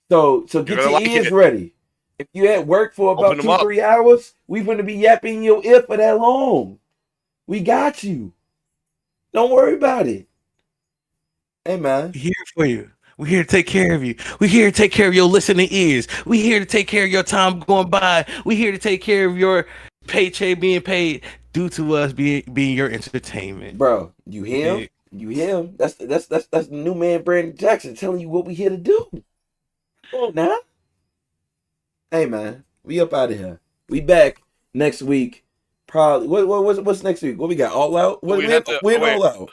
So get your ears ready. If you at work for about 2-3 hours, we gonna be yapping in your ear for that long. We got you. Don't worry about it. Hey, man. We're here for you. We're here to take care of you. We're here to take care of your listening ears. We're here to take care of your time going by. We're here to take care of your paycheck being paid due to us being your entertainment. Bro, you hear him? You hear him? That's the new man Brandon Jackson telling you what we here to do. Come on now. Hey, man, we up out of here. We back next week. Probably. What's next week? What we got? All out? We're all out.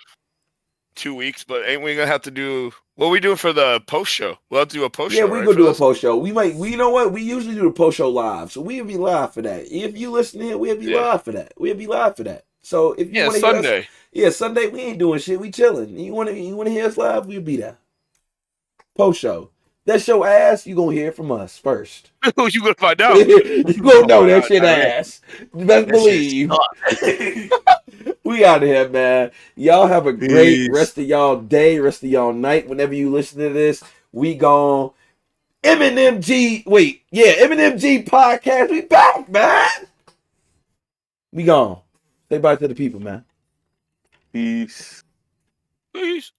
2 weeks, but ain't we gonna have to do what we doing for the post show? We'll have to do a post show. Yeah, we're gonna do a post show. We you know what? We usually do the post show live, so we'll be live for that. If you listening, we'll be live for that. We'll be live for that. So if you want to Sunday. Hear us, Sunday we ain't doing shit. We chilling. You wanna hear us live? We'll be there. Post show. That show ass, you gonna hear from us first. You gonna find out. You gonna know that shit ass. Best believe. We out of here, man. Y'all have a great rest of y'all day, rest of y'all night. Whenever you listen to this, we gone. MnMG podcast. We back, man. We gone. Say bye to the people, man. Peace. Peace.